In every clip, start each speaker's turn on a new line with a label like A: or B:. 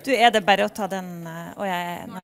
A: Du, det bare å ta den, og jeg...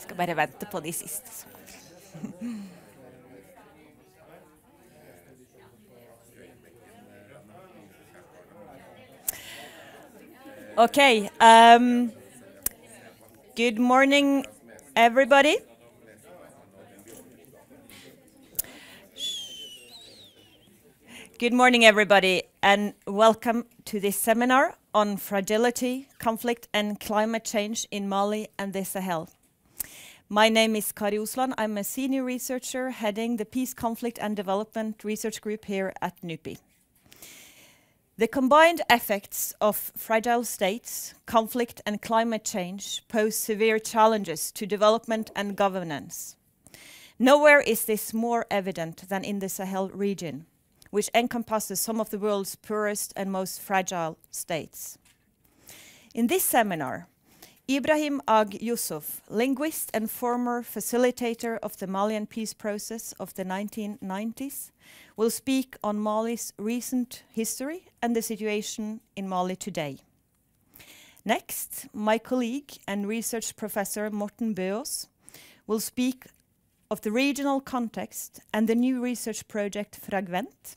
A: Skal bare vente på de siste. Okay, good morning, everybody. Good morning, everybody, and welcome to this seminar on fragility, conflict, and climate change in Mali and the Sahel. My name is Kari Osland. I'm a senior researcher heading the Peace, Conflict, and Development Research Group here at NUPI. The combined effects of fragile states, conflict, and climate change pose severe challenges to development and governance. Nowhere is this more evident than in the Sahel region, which encompasses some of the world's poorest and most fragile states. In this seminar, Ibrahim Ag Youssouf, linguist and former facilitator of the Malian peace process of the 1990s, will speak on Mali's recent history and the situation in Mali today. Next, my colleague and research professor Morten Bøås will speak of the regional context and the new research project FRAGVENT,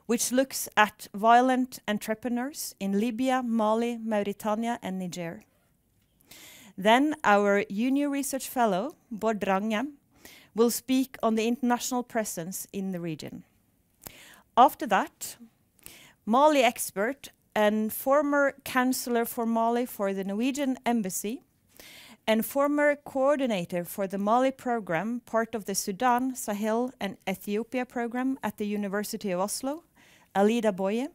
A: which looks at violent entrepreneurs in Libya, Mali, Mauritania and Niger. Then our junior research fellow, Bård Drange, will speak on the international presence in the region. After that, Mali expert and former councilor for Mali for the Norwegian Embassy and former coordinator for the Mali program, part of the Sudan, Sahel and Ethiopia program at the University of Oslo, Alida Boye,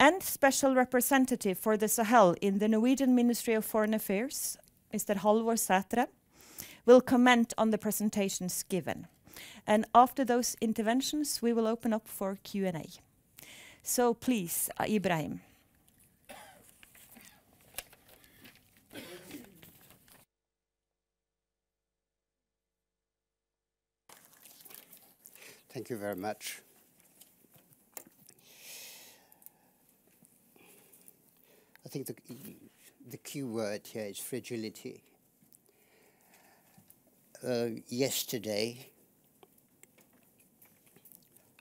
A: and special representative for the Sahel in the Norwegian Ministry of Foreign Affairs, Mr. Halvor Sætre, will comment on the presentations given. And after those interventions, we will open up for Q&A. So please, Ibrahim.
B: Thank you very much. I think the key word here is fragility. Yesterday,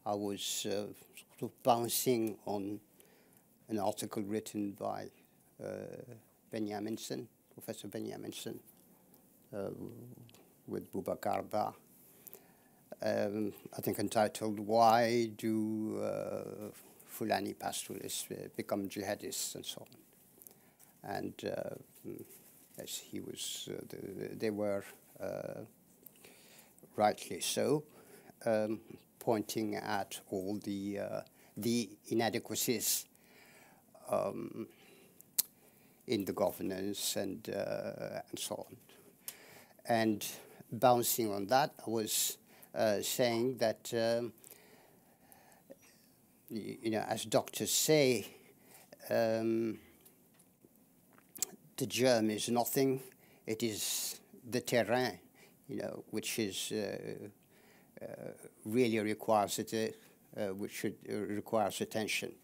B: I was sort of bouncing on an article written by Professor Benjaminson, with Boubacar Ba, I think entitled, "Why Do Fulani Pastoralists Become Jihadists?" and so on. And as he was, they were rightly so, pointing at all the inadequacies in the governance and so on. And bouncing on that, I was saying that you know, as doctors say, the germ is nothing. It is the terrain, you know, which is really requires it, which requires attention.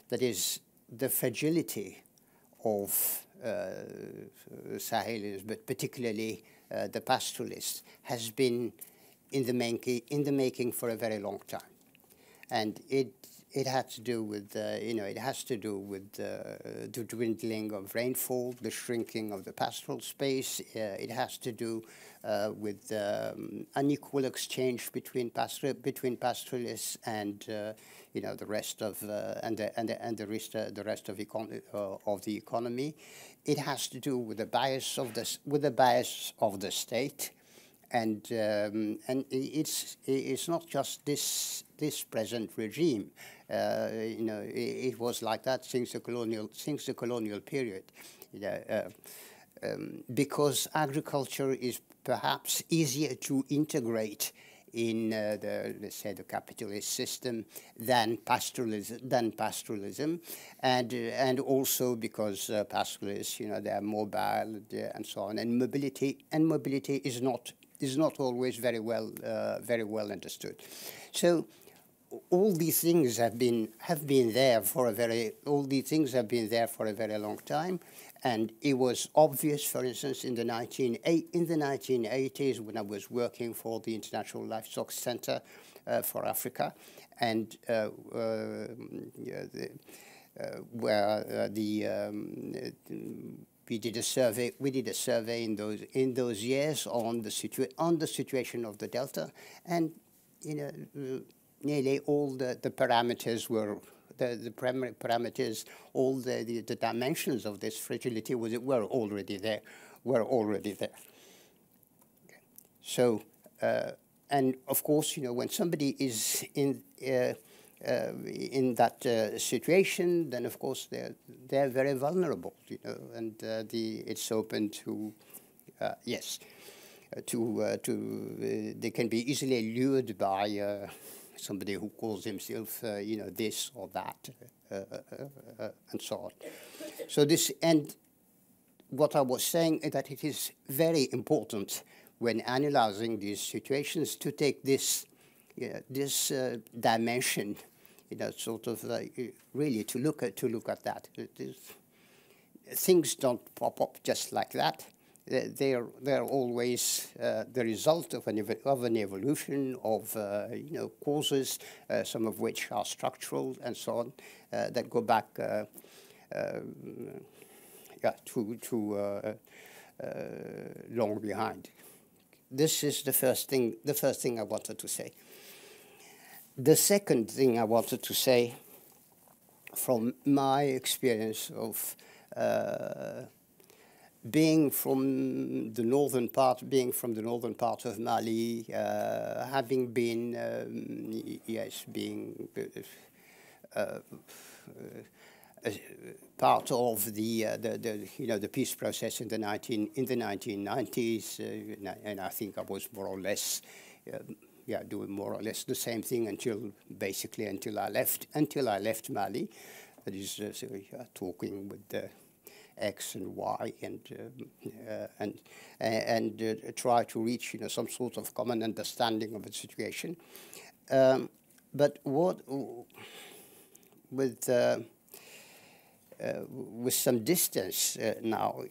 B: That is the fragility of Sahelians, but particularly the pastoralists, has been in the making for a very long time, and it it had to do with, it has to do with the dwindling of rainfall, the shrinking of the pastoral space. It has to do with unequal exchange between pastoralists and the rest of the rest of the economy. It has to do with the bias of the state. And it's not just this present regime. It was like that since the colonial period. Because agriculture is perhaps easier to integrate in let's say the capitalist system than pastoralism, and also because pastoralists, they are mobile and so on, and mobility is not always very well understood. So all these things have been there for a very long time, and it was obvious, for instance, in the 1980s when I was working for the International Livestock Center for Africa, and we did a survey in those years on the situation of the Delta, and nearly all the parameters were the primary parameters, all the dimensions of this fragility were already there. Okay. So and of course, when somebody is in that situation, then of course they're very vulnerable, and it's open to they can be easily lured by somebody who calls himself this or that, and so on. So this, and what I was saying is that it is very important when analyzing these situations to take this dimension, sort of really to look at that. Things don't pop up just like that. They're always the result of an evolution of causes, some of which are structural and so on, that go back long behind. This is the first thing I wanted to say. The second thing I wanted to say, from my experience of being from the northern part of Mali, having been part of the peace process in the 1990s, and I think I was more or less doing more or less the same thing until I left Mali. That is talking with the X and Y and try to reach some sort of common understanding of the situation. But with some distance now,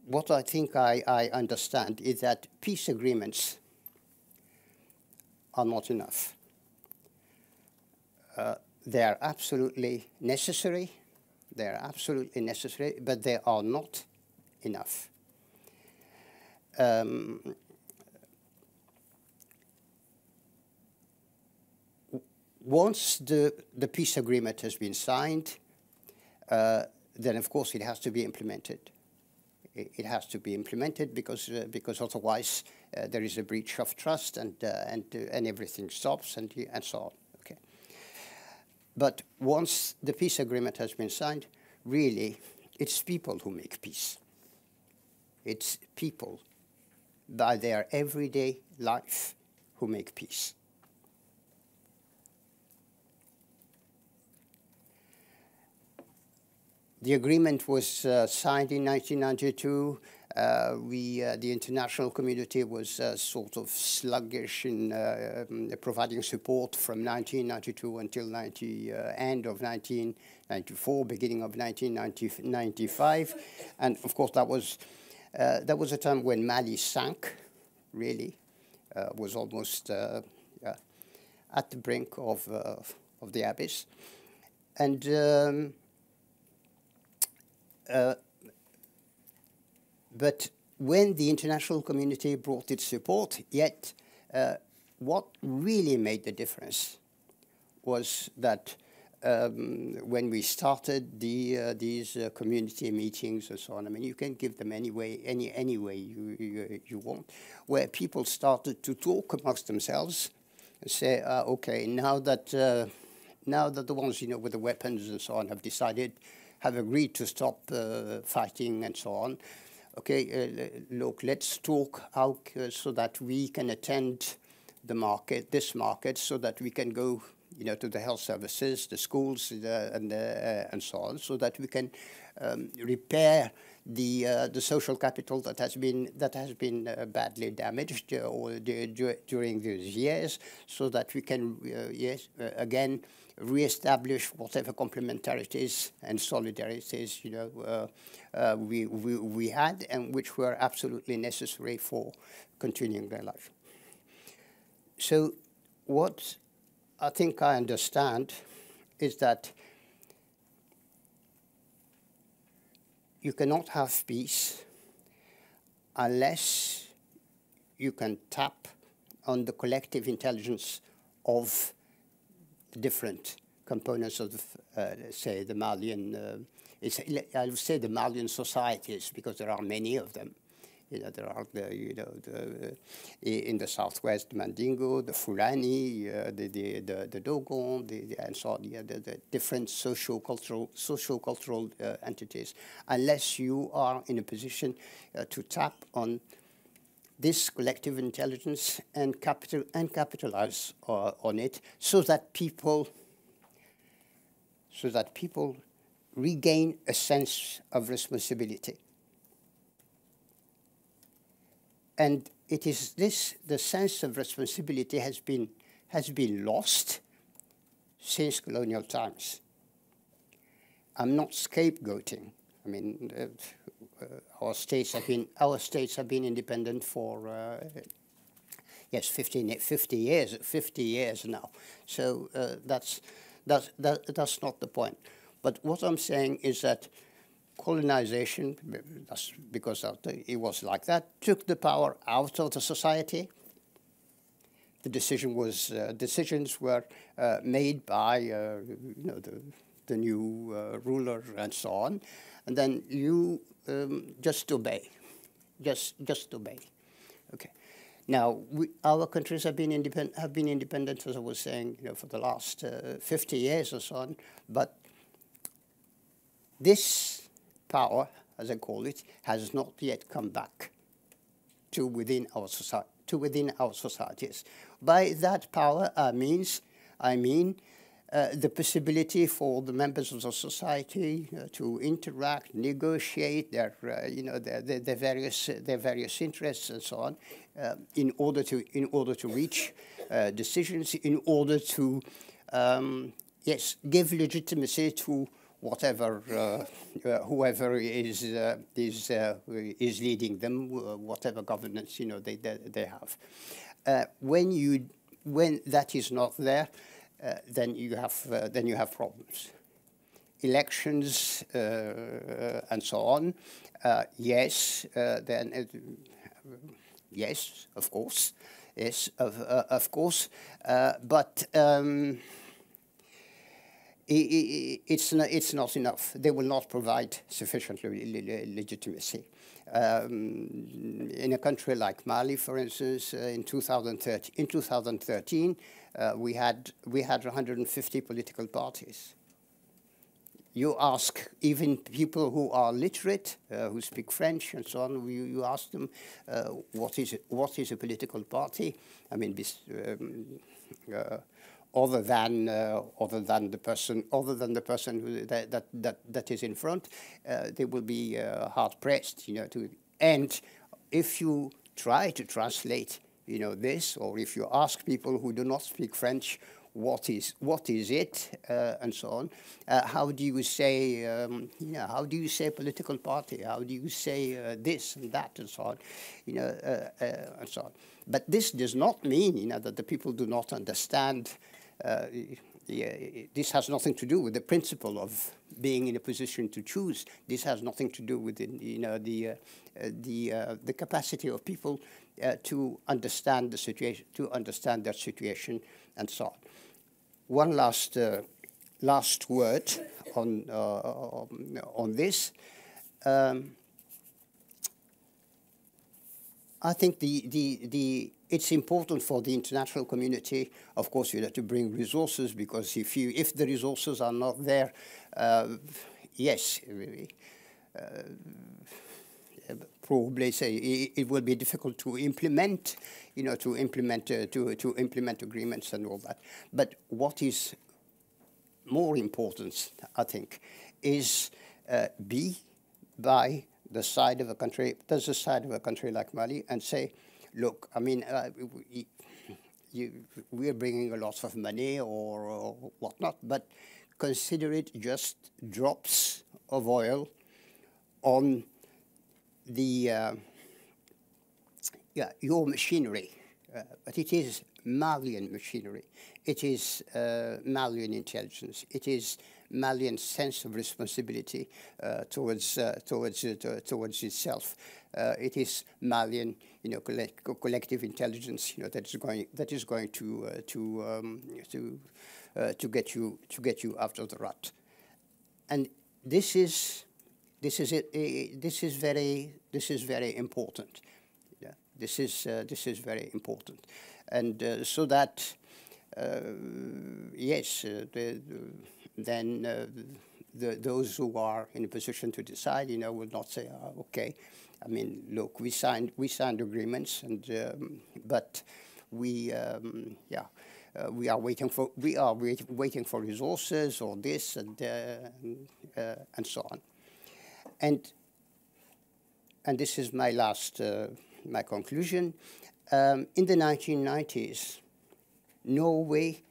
B: what I think I understand is that peace agreements are not enough. They are absolutely necessary. But they are not enough. Once the peace agreement has been signed, then of course it has to be implemented. It has to be implemented because otherwise there is a breach of trust and everything stops and so on. Okay. But once the peace agreement has been signed, really, it's people who make peace. It's people, by their everyday life, who make peace. The agreement was signed in 1992. The international community was sort of sluggish in providing support from 1992 until end of 1994, beginning of 1995, and of course that was a time when Mali sank, really. was almost at the brink of the abyss. And but when the international community brought its support, yet what really made the difference was that when we started these community meetings and so on, I mean, you can give them any way you want, where people started to talk amongst themselves and say, okay, now that the ones, you know, with the weapons and so on have agreed to stop fighting and so on. Okay, look, let's talk how so that we can attend this market, so that we can go, you know, to the health services, the schools, and so on, so that we can repair the social capital that has been badly damaged during these years, so that we can again re-establish whatever complementarities and solidarities, you know, we had, and which were absolutely necessary for continuing their life. So what I think I understand is that you cannot have peace unless you can tap on the collective intelligence of the different components of, say, the Malian, I would say the Malian societies, because there are many of them. You know, there are in the southwest, the Mandingo, the Fulani, the Dogon, and so on, the different social-cultural entities. Unless you are in a position to tap on this collective intelligence and capitalize on it, so that people regain a sense of responsibility. And it is this, the sense of responsibility has been lost since colonial times. I'm not scapegoating. I mean, our states have been independent for yes, 50 years now. So that's not the point. But what I'm saying is that colonization, because it was like that, took the power out of the society. The decisions were made by you know, the new ruler and so on, and then you just obey, just obey. Okay. Now our countries have been independent, as I was saying, you know, for the last 50 years or so on, but this power, as I call it, has not yet come back to within our societies. By that power, I mean the possibility for the members of the society to interact, negotiate their, you know, their various interests and so on, in order to reach decisions, in order to yes, give legitimacy to whatever whoever is leading them, whatever governance, you know, they have. When that is not there, then you have problems. Elections and so on. Yes, then yes, of course, yes, of course, but. It's not enough. They will not provide sufficient legitimacy. In a country like Mali, for instance, in 2013, we had 150 political parties. You ask even people who are literate, who speak French and so on, you ask them what is a political party? I mean, other than the person who that is in front, they will be hard pressed, you know. And if you try to translate, you know, this, or if you ask people who do not speak French, what is it, and so on, how do you say, you know, how do you say political party? How do you say this and that and so on, you know, and so on. But this does not mean, you know, that the people do not understand. This has nothing to do with the principle of being in a position to choose. This has nothing to do with, you know, the capacity of people to understand the situation, to understand their situation, and so on. One last word on this. I think it's important for the international community, of course, you know, to bring resources, because if the resources are not there, yes, probably say it will be difficult to implement, you know, to implement agreements and all that. But what is more important, I think, is be by the side of a country, there's a side of a country like Mali, and say, look, I mean, we're bringing a lot of money or whatnot, but consider it just drops of oil on the your machinery, but it is Malian machinery. It is Malian intelligence. It is Malian sense of responsibility towards itself. It is Malian, you know, collective intelligence, you know, that is going to get you out of the rut. And this is very important. Yeah, this is very important, and so that yes, then those who are in a position to decide, you know, will not say, oh, okay, I mean, look, we signed agreements, and but we we are waiting for resources or this and so on. And this is my last my conclusion. In the 1990s, Norway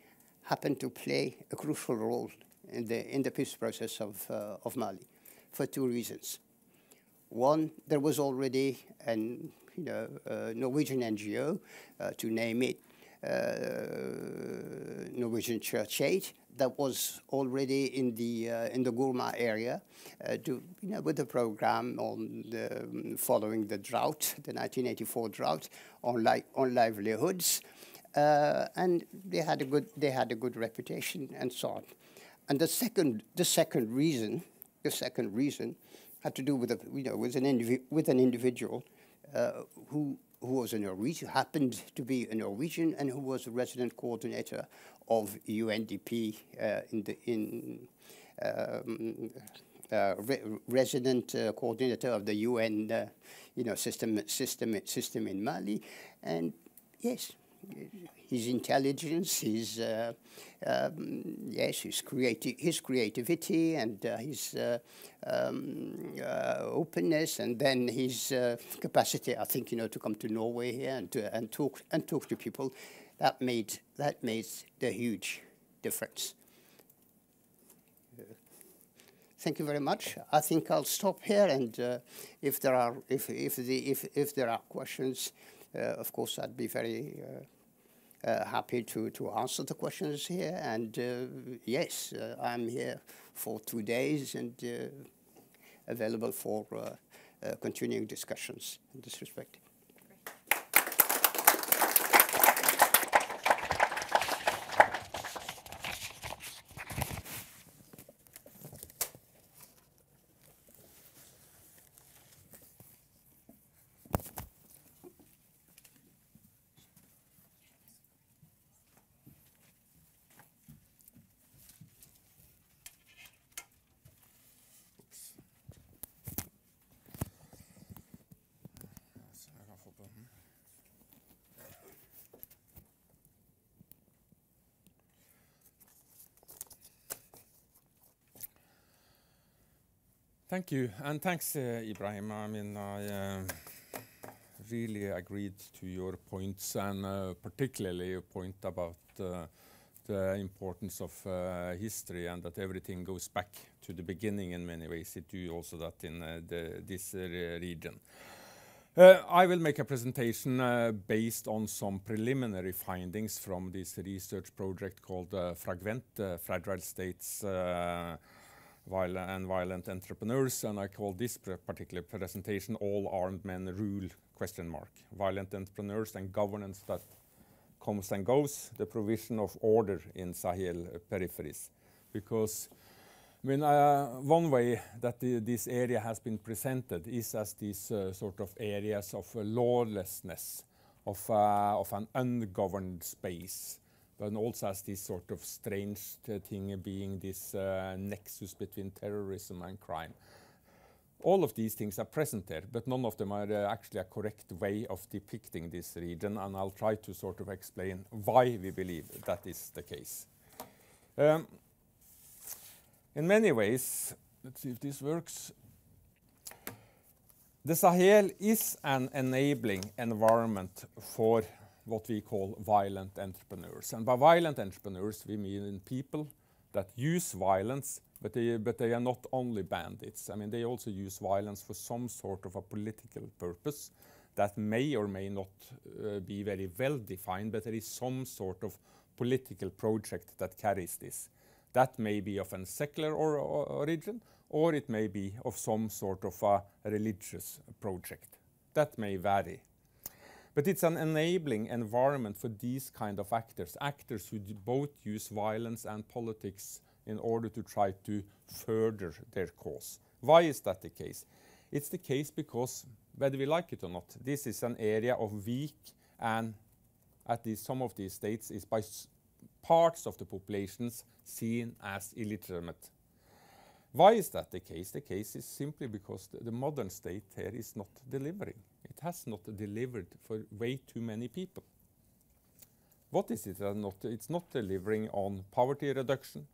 B: happened to play a crucial role in the peace process of Mali, for two reasons. One, there was already an Norwegian NGO, to name it, Norwegian Church Aid, that was already in the Gourma area, with a program on following the drought, the 1984 drought, on livelihoods, and they had a good reputation and so on. And the second reason had to do with with an individual who was a Norwegian, happened to be a Norwegian, and who was a resident coordinator of UNDP resident coordinator of the UN system in Mali. And yes, his intelligence, his creativity, and his openness, and then his capacity, I think, to come to Norway here and talk to people, that made the huge difference. Thank you very much. I think I'll stop here, and if there are questions, of course, I'd be very happy to answer the questions here. And yes, I'm here for 2 days and available for continuing discussions in this respect.
C: Thank you, and thanks, Ibrahim. I mean, I really agreed to your points, and particularly your point about the importance of history, and that everything goes back to the beginning in many ways. It do also that in this region. I will make a presentation based on some preliminary findings from this research project called FRAGVENT, Fragile States and Violent Entrepreneurs, and I call this particular presentation All Armed Men Rule, ? Violent Entrepreneurs and Governance That Comes and Goes, the Provision of Order in Sahel Peripheries. Because I mean, one way that this area has been presented is as these sort of areas of lawlessness, of an ungoverned space, but also as this sort of strange thing being this nexus between terrorism and crime. All of these things are present there, but none of them are actually a correct way of depicting this region, and I'll try to sort of explain why we believe that is the case. In many ways, let's see if this works. The Sahel is an enabling environment for what we call violent entrepreneurs. And by violent entrepreneurs, we mean people that use violence, but they are not only bandits. I mean, they also use violence for some sort of a political purpose that may or may not be very well defined, but there is some sort of political project that carries this. That may be of a secular origin, or it may be of some sort of a religious project. That may vary. But it's an enabling environment for these kind of actors, actors who both use violence and politics in order to try to further their cause. Why is that the case? It's the case because, whether we like it or not, this is an area of weak and, at least some of these states, is by parts of the populations seen as illegitimate. Why is that the case? The case is simply because the modern state here is not delivering. It has not delivered for way too many people. What is it not? It's not delivering on poverty reduction.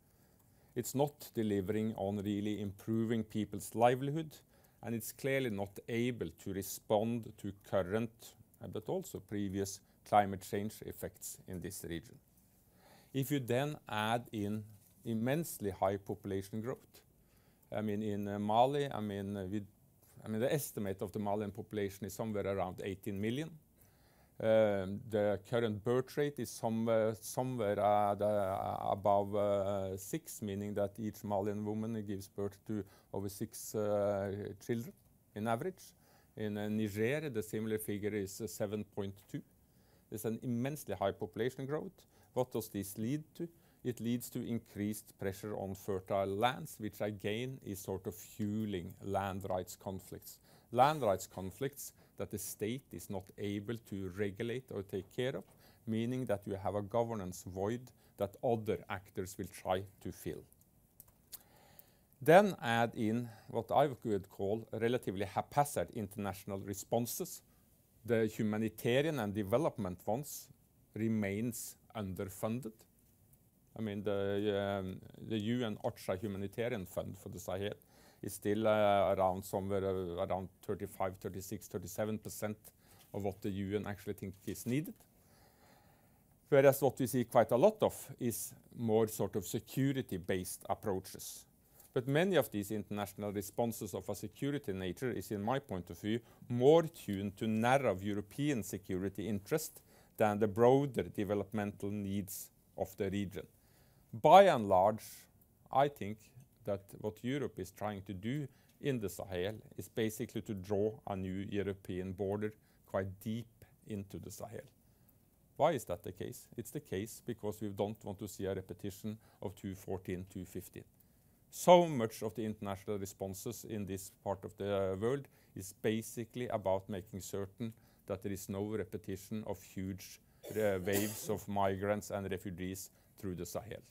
C: It's not delivering on really improving people's livelihood. And it's clearly not able to respond to current, but also previous climate change effects in this region. If you then add in immensely high population growth, I mean, in Mali, the estimate of the Malian population is somewhere around 18 million. The current birth rate is somewhere above 6, meaning that each Malian woman gives birth to over 6 children in average. In Niger, the similar figure is 7.2. There's an immensely high population growth. What does this lead to? It leads to increased pressure on fertile lands, which again is sort of fueling land rights conflicts. Land rights conflicts that the state is not able to regulate or take care of, meaning that you have a governance void that other actors will try to fill. Then add in what I would call relatively haphazard international responses. The humanitarian and development ones remains underfunded. I mean, the UN OCHA humanitarian fund for the Sahel is still around 35, 36, 37% of what the UN actually think is needed. Whereas what we see quite a lot of is more sort of security-based approaches. But many of these international responses of a security nature is, in my point of view, more tuned to narrow European security interest than the broader developmental needs of the region. By and large, I think that what Europe is trying to do in the Sahel is basically to draw a new European border quite deep into the Sahel. Why is that the case? It's the case because we don't want to see a repetition of 2014, 2015. So much of the international responses in this part of the world is basically about making certain that there is no repetition of huge waves of migrants and refugees through the Sahel.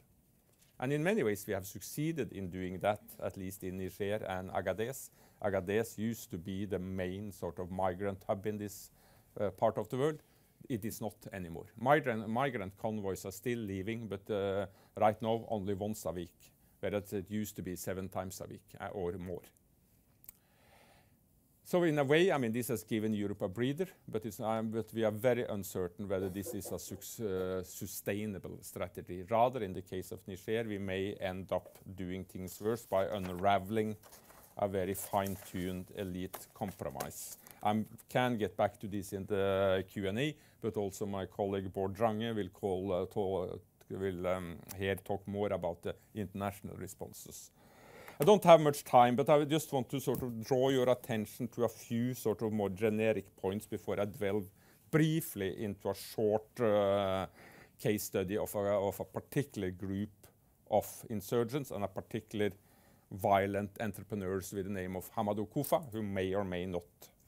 C: And in many ways we have succeeded in doing that, at least in Niger and Agadez. Agadez used to be the main sort of migrant hub in this part of the world. It is not anymore. Migrant convoys are still leaving, but right now only once a week, whereas it used to be 7 times a week or more. So in a way, I mean, this has given Europe a breather, but we are very uncertain whether this is a sustainable strategy. Rather, in the case of Niger, we may end up doing things worse by unraveling a very fine-tuned elite compromise. I can get back to this in the Q&A, but also my colleague Bård Drange will here talk more about the international responses. I don't have much time, but I just want to sort of draw your attention to a few sort of more generic points before I delve briefly into a short case study of a particular group of insurgents and a particular violent entrepreneurs with the name of Hamadou Koufa, who may or may not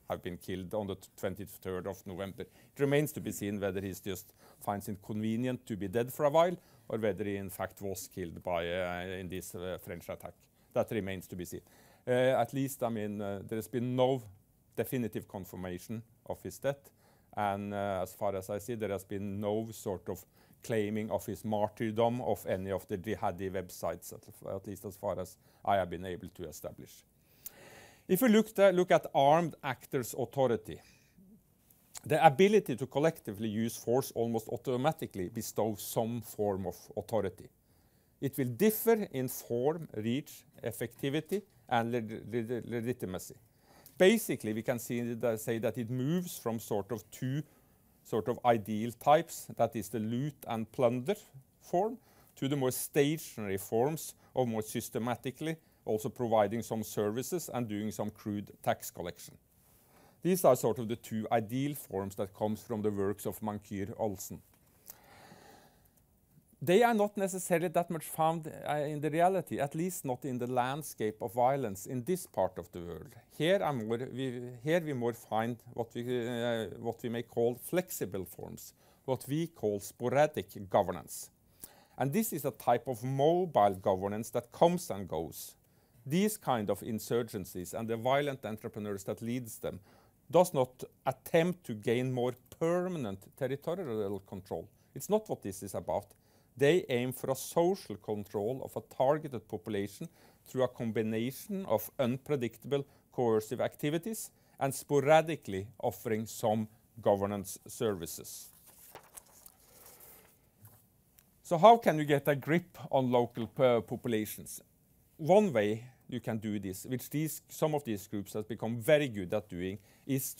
C: have been killed on the 23rd of November. It remains to be seen whether he just finds it convenient to be dead for a while, or whether he in fact was killed by in this French attack. That remains to be seen. At least, I mean, there has been no definitive confirmation of his death, and as far as I see, there has been no sort of claiming of his martyrdom of any of the jihadi websites, at least as far as I have been able to establish. If we look at armed actors' authority, the ability to collectively use force almost automatically bestows some form of authority. It will differ in form, reach, effectivity, and legitimacy. Basically, we can say that it moves from sort of two sort of ideal types, that is the loot and plunder form, to the more stationary forms of more systematically also providing some services and doing some crude tax collection. These are sort of the two ideal forms that comes from the works of Mankir Olsen. They are not necessarily that much found in the reality, at least not in the landscape of violence in this part of the world. Here we more find what we may call flexible forms, what we call sporadic governance. And this is a type of mobile governance that comes and goes. These kind of insurgencies and the violent entrepreneurs that leads them does not attempt to gain more permanent territorial control. It's not what this is about. They aim for a social control of a targeted population through a combination of unpredictable coercive activities and sporadically offering some governance services. So how can you get a grip on local populations? One way you can do this, which some of these groups have become very good at doing, is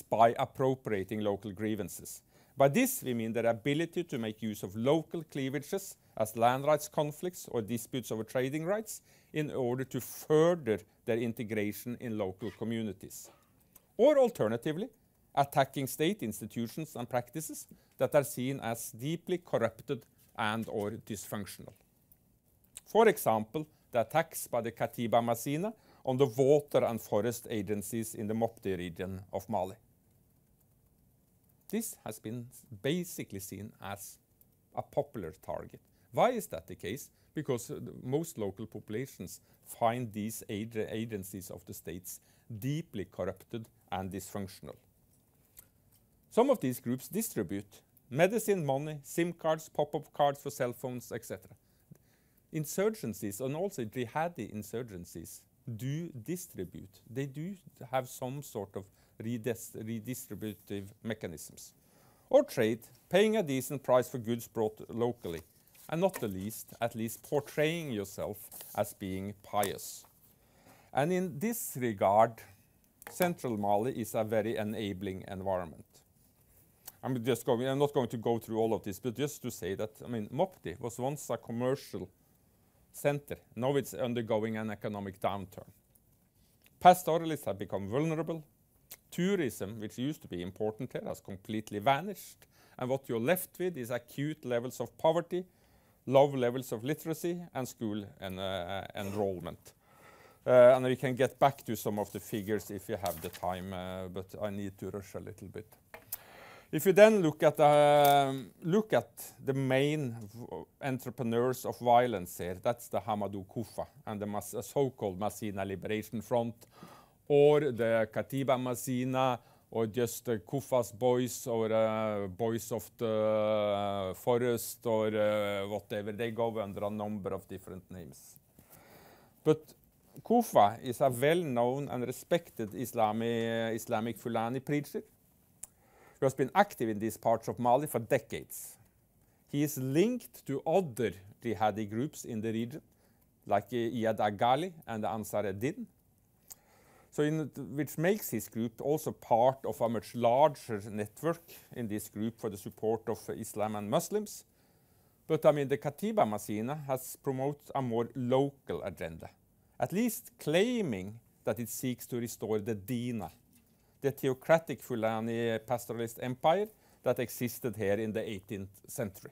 C: by appropriating local grievances. By this, we mean their ability to make use of local cleavages as land rights conflicts or disputes over trading rights in order to further their integration in local communities. Or alternatively, attacking state institutions and practices that are seen as deeply corrupted and or dysfunctional. For example, the attacks by the Katiba Masina on the water and forest agencies in the Mopti region of Mali. This has been basically seen as a popular target. Why is that the case? Because most local populations find these agencies of the states deeply corrupted and dysfunctional. Some of these groups distribute medicine, money, SIM cards, pop-up cards for cell phones, etc. Insurgencies, and also jihadi insurgencies, do distribute. They do have some sort of redistributive mechanisms. Or trade, paying a decent price for goods brought locally, and not the least, at least portraying yourself as being pious. And in this regard, central Mali is a very enabling environment. I'm not going to go through all of this, but just to say that, I mean, Mopti was once a commercial center. Now it's undergoing an economic downturn. Pastoralists have become vulnerable. Tourism, which used to be important here, has completely vanished. And what you're left with is acute levels of poverty, low levels of literacy, and school enrollment. And we can get back to some of the figures if you have the time, but I need to rush a little bit. If you then look at the main entrepreneurs of violence here, that's the Hamadou Koufa and the so-called Masina Liberation Front, or the Katiba Masina, or just the Koufa's boys, or boys of the forest, or whatever. They go under a number of different names. But Koufa is a well-known and respected Islamic Fulani preacher who has been active in these parts of Mali for decades. He is linked to other jihadi groups in the region, like Iyad Agali and the Ansar Eddin. So which makes his group also part of a much larger network in this group for the support of Islam and Muslims. But I mean, the Katiba Masina has promoted a more local agenda, at least claiming that it seeks to restore the Dina, the theocratic Fulani pastoralist empire that existed here in the 18th century.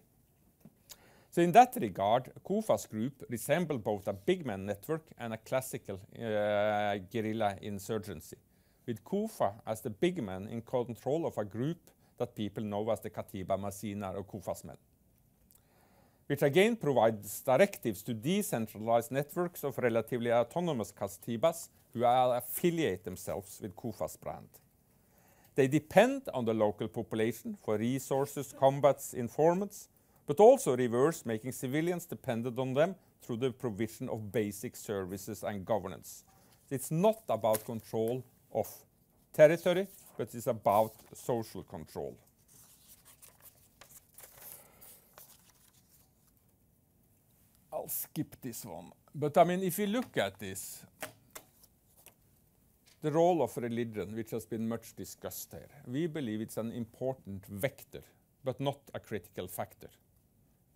C: So in that regard, Kufa's group resembled both a big man network and a classical guerrilla insurgency, with Kufa as the big man in control of a group that people know as the Katiba Masina or Kufa's men, which again provides directives to decentralized networks of relatively autonomous Katibas who affiliate themselves with Kufa's brand. They depend on the local population for resources, combats, informants, but also reverse, making civilians dependent on them through the provision of basic services and governance. It's not about control of territory, but it's about social control. I'll skip this one. But I mean, if you look at this, the role of religion, which has been much discussed here, we believe it's an important vector, but not a critical factor.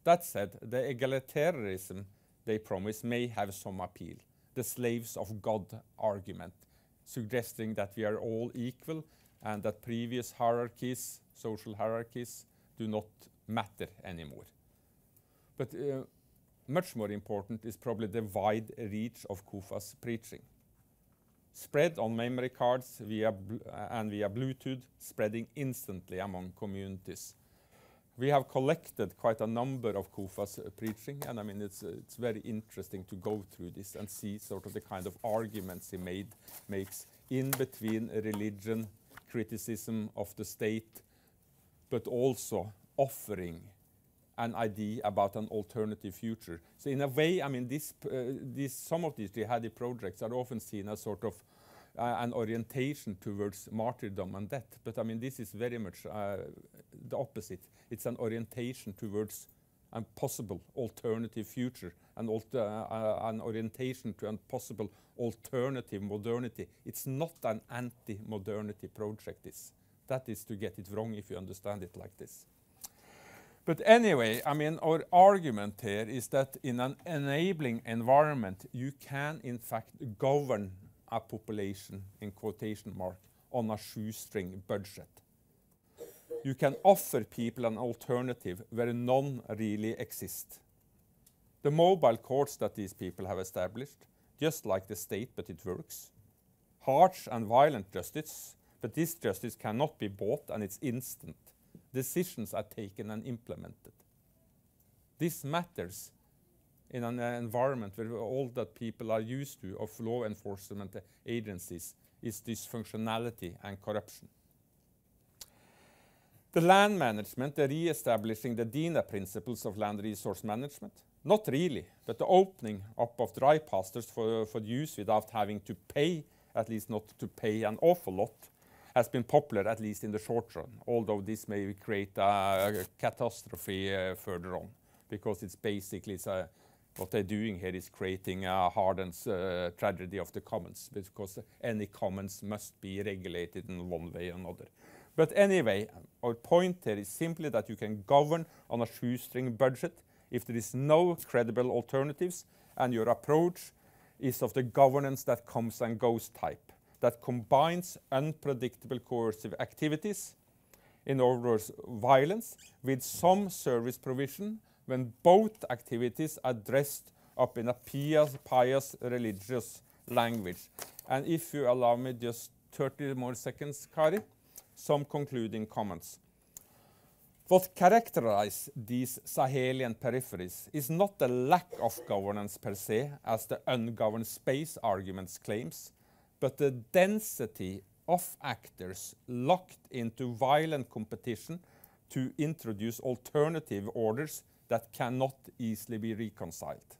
C: That said, the egalitarianism they promise may have some appeal, the slaves of God argument, suggesting that we are all equal and that previous hierarchies, social hierarchies, do not matter anymore. But much more important is probably the wide reach of Kufa's preaching. Spread on memory cards via Bluetooth, spreading instantly among communities. We have collected quite a number of Kufa's preaching, and I mean it's very interesting to go through this and see sort of the kind of arguments he makes in between religion, criticism of the state, but also offering an idea about an alternative future. So in a way, I mean, some of these jihadi projects are often seen as sort of an orientation towards martyrdom and death. But I mean, this is very much the opposite. It's an orientation towards a possible alternative future, an orientation to a possible alternative modernity. It's not an anti-modernity project. That is to get it wrong if you understand it like this. But anyway, I mean, our argument here is that in an enabling environment, you can in fact govern a population, in quotation mark, on a shoestring budget. You can offer people an alternative where none really exist. The mobile courts that these people have established, just like the state, but it works. Harsh and violent justice, but this justice cannot be bought and it's instant. Decisions are taken and implemented. This matters in an environment where all that people are used to of law enforcement agencies is dysfunctionality and corruption. The land management, the re-establishing the DINA principles of land resource management, not really, but the opening up of dry pastures for use without having to pay, at least not to pay an awful lot, has been popular, at least in the short run, although this may create a catastrophe further on, because it's basically what they're doing here is creating a hardened tragedy of the commons, because any commons must be regulated in one way or another. But anyway, our point here is simply that you can govern on a shoestring budget if there is no credible alternatives and your approach is of the governance that comes and goes type, that combines unpredictable coercive activities, in other words, violence, with some service provision when both activities are dressed up in a pious religious language. And if you allow me just 30 more seconds, Kari, some concluding comments. What characterizes these Sahelian peripheries is not the lack of governance per se, as the ungoverned space arguments claims, but the density of actors locked into violent competition to introduce alternative orders that cannot easily be reconciled.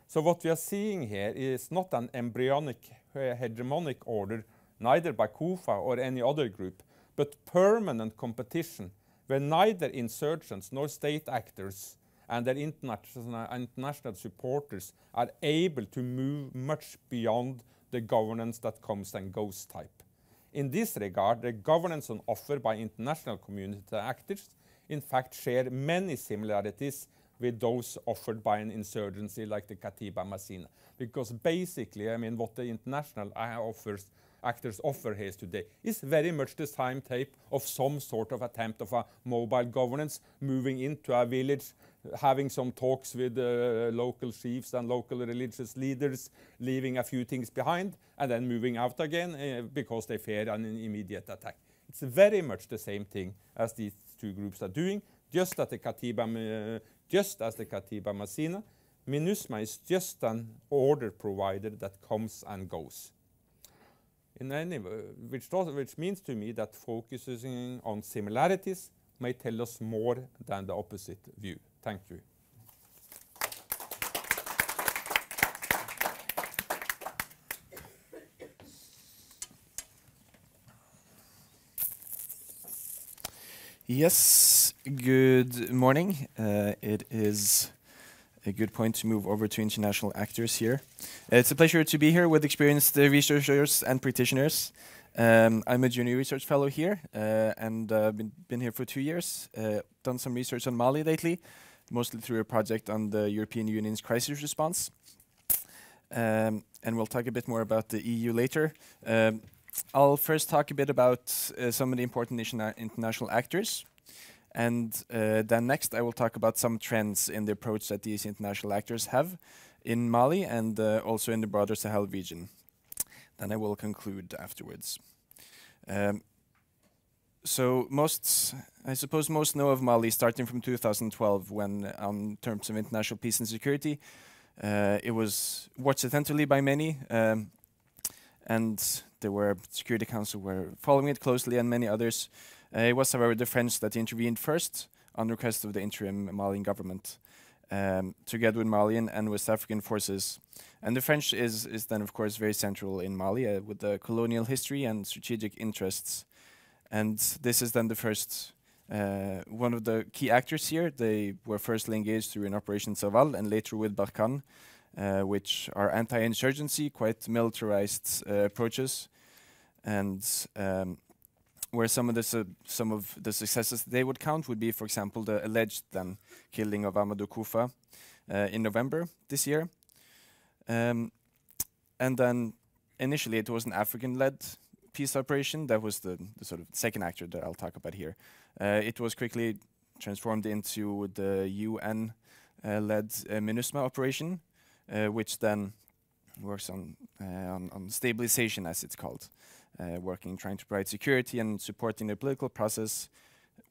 C: So what we are seeing here is not an embryonic hegemonic order, neither by Kufa or any other group, but permanent competition where neither insurgents nor state actors and their international supporters are able to move much beyond the governance that comes and goes type. In this regard, the governance on offer by international community actors in fact share many similarities with those offered by an insurgency like the Katiba Masina. Because basically, I mean, what the international actors offer here today is very much the same type of some sort of attempt of a mobile governance, moving into a village, having some talks with local chiefs and local religious leaders, leaving a few things behind, and then moving out again because they fear an immediate attack. It's very much the same thing as these two groups are doing, just as the Katiba Masina. MINUSMA is just an order provider that comes and goes. In any way, which means to me that focusing on similarities may tell us more than the opposite view. Thank you.
D: Yes, good morning. It is a good point to move over to international actors here. It's a pleasure to be here with experienced researchers and practitioners. I'm a junior research fellow here and been here for 2 years. Done some research on Mali lately, mostly through a project on the European Union's crisis response. And we'll talk a bit more about the EU later. I'll first talk a bit about some of the important international actors. And then next I will talk about some trends in the approach that these international actors have in Mali and also in the broader Sahel region. Then I will conclude afterwards. So I suppose most know of Mali starting from 2012 when, on terms of international peace and security, it was watched attentively by many, and the Security Council were following it closely and many others. It was, however, the French that intervened first on request of the interim Malian government, together with Malian and West African forces. And the French is then, of course, very central in Mali with the colonial history and strategic interests. And this is then the first, one of the key actors here. They were firstly engaged through an Operation Saval and later with Barkhane, which are anti-insurgency, quite militarized approaches. And where some of the successes they would count would be, for example, the alleged then killing of Amadou Koufa in November this year. And then initially it was an African-led peace operation. That was the sort of second actor that I'll talk about here. It was quickly transformed into the UN-led MINUSMA operation, which then works on stabilization, as it's called. Trying to provide security and supporting the political process,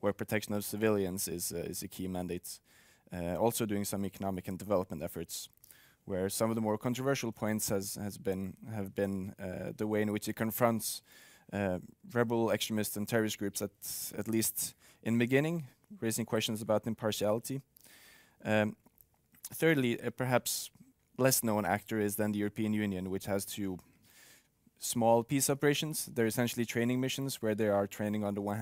D: where protection of civilians is a key mandate. Also doing some economic and development efforts, where some of the more controversial points have been the way in which it confronts rebel, extremist, and terrorist groups, at least in the beginning, raising questions about impartiality. Thirdly, perhaps less known actor is then the European Union, which has two small peace operations. They're essentially training missions where they are training on the one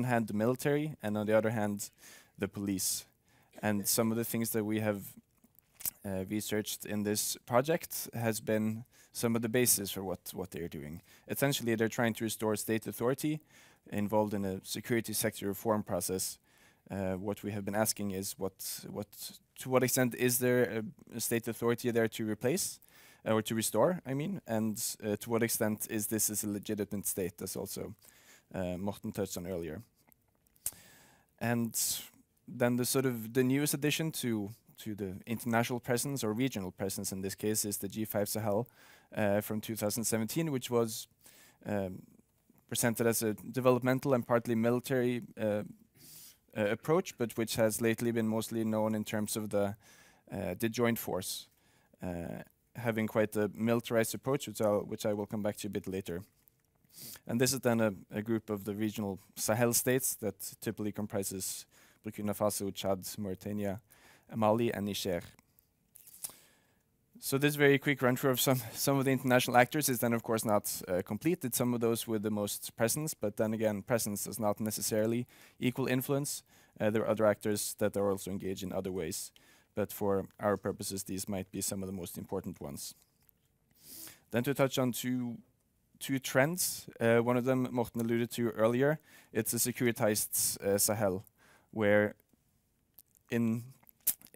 D: hand the military and on the other hand the police. And some of the things that we have researched in this project has been some of the basis for what they're doing. Essentially, they're trying to restore state authority involved in a security sector reform process. What we have been asking is to what extent is there a state authority there to replace? Or to restore, I mean, and to what extent is this a legitimate state, as also Morten touched on earlier. And then the newest addition to the international presence, or regional presence in this case, is the G5 Sahel from 2017, which was presented as a developmental and partly military approach, but which has lately been mostly known in terms of the joint force. Having quite a militarized approach, which I will come back to a bit later. And this is then a group of the regional Sahel states that typically comprises Burkina Faso, Chad, Mauritania, Mali, and Niger. So this very quick run-through of some of the international actors is then of course not complete. It's some of those with the most presence, but then again, presence does not necessarily equal influence. There are other actors that are also engaged in other ways. But for our purposes, these might be some of the most important ones. Then to touch on two trends, one of them Morten alluded to earlier, it's a securitized Sahel, where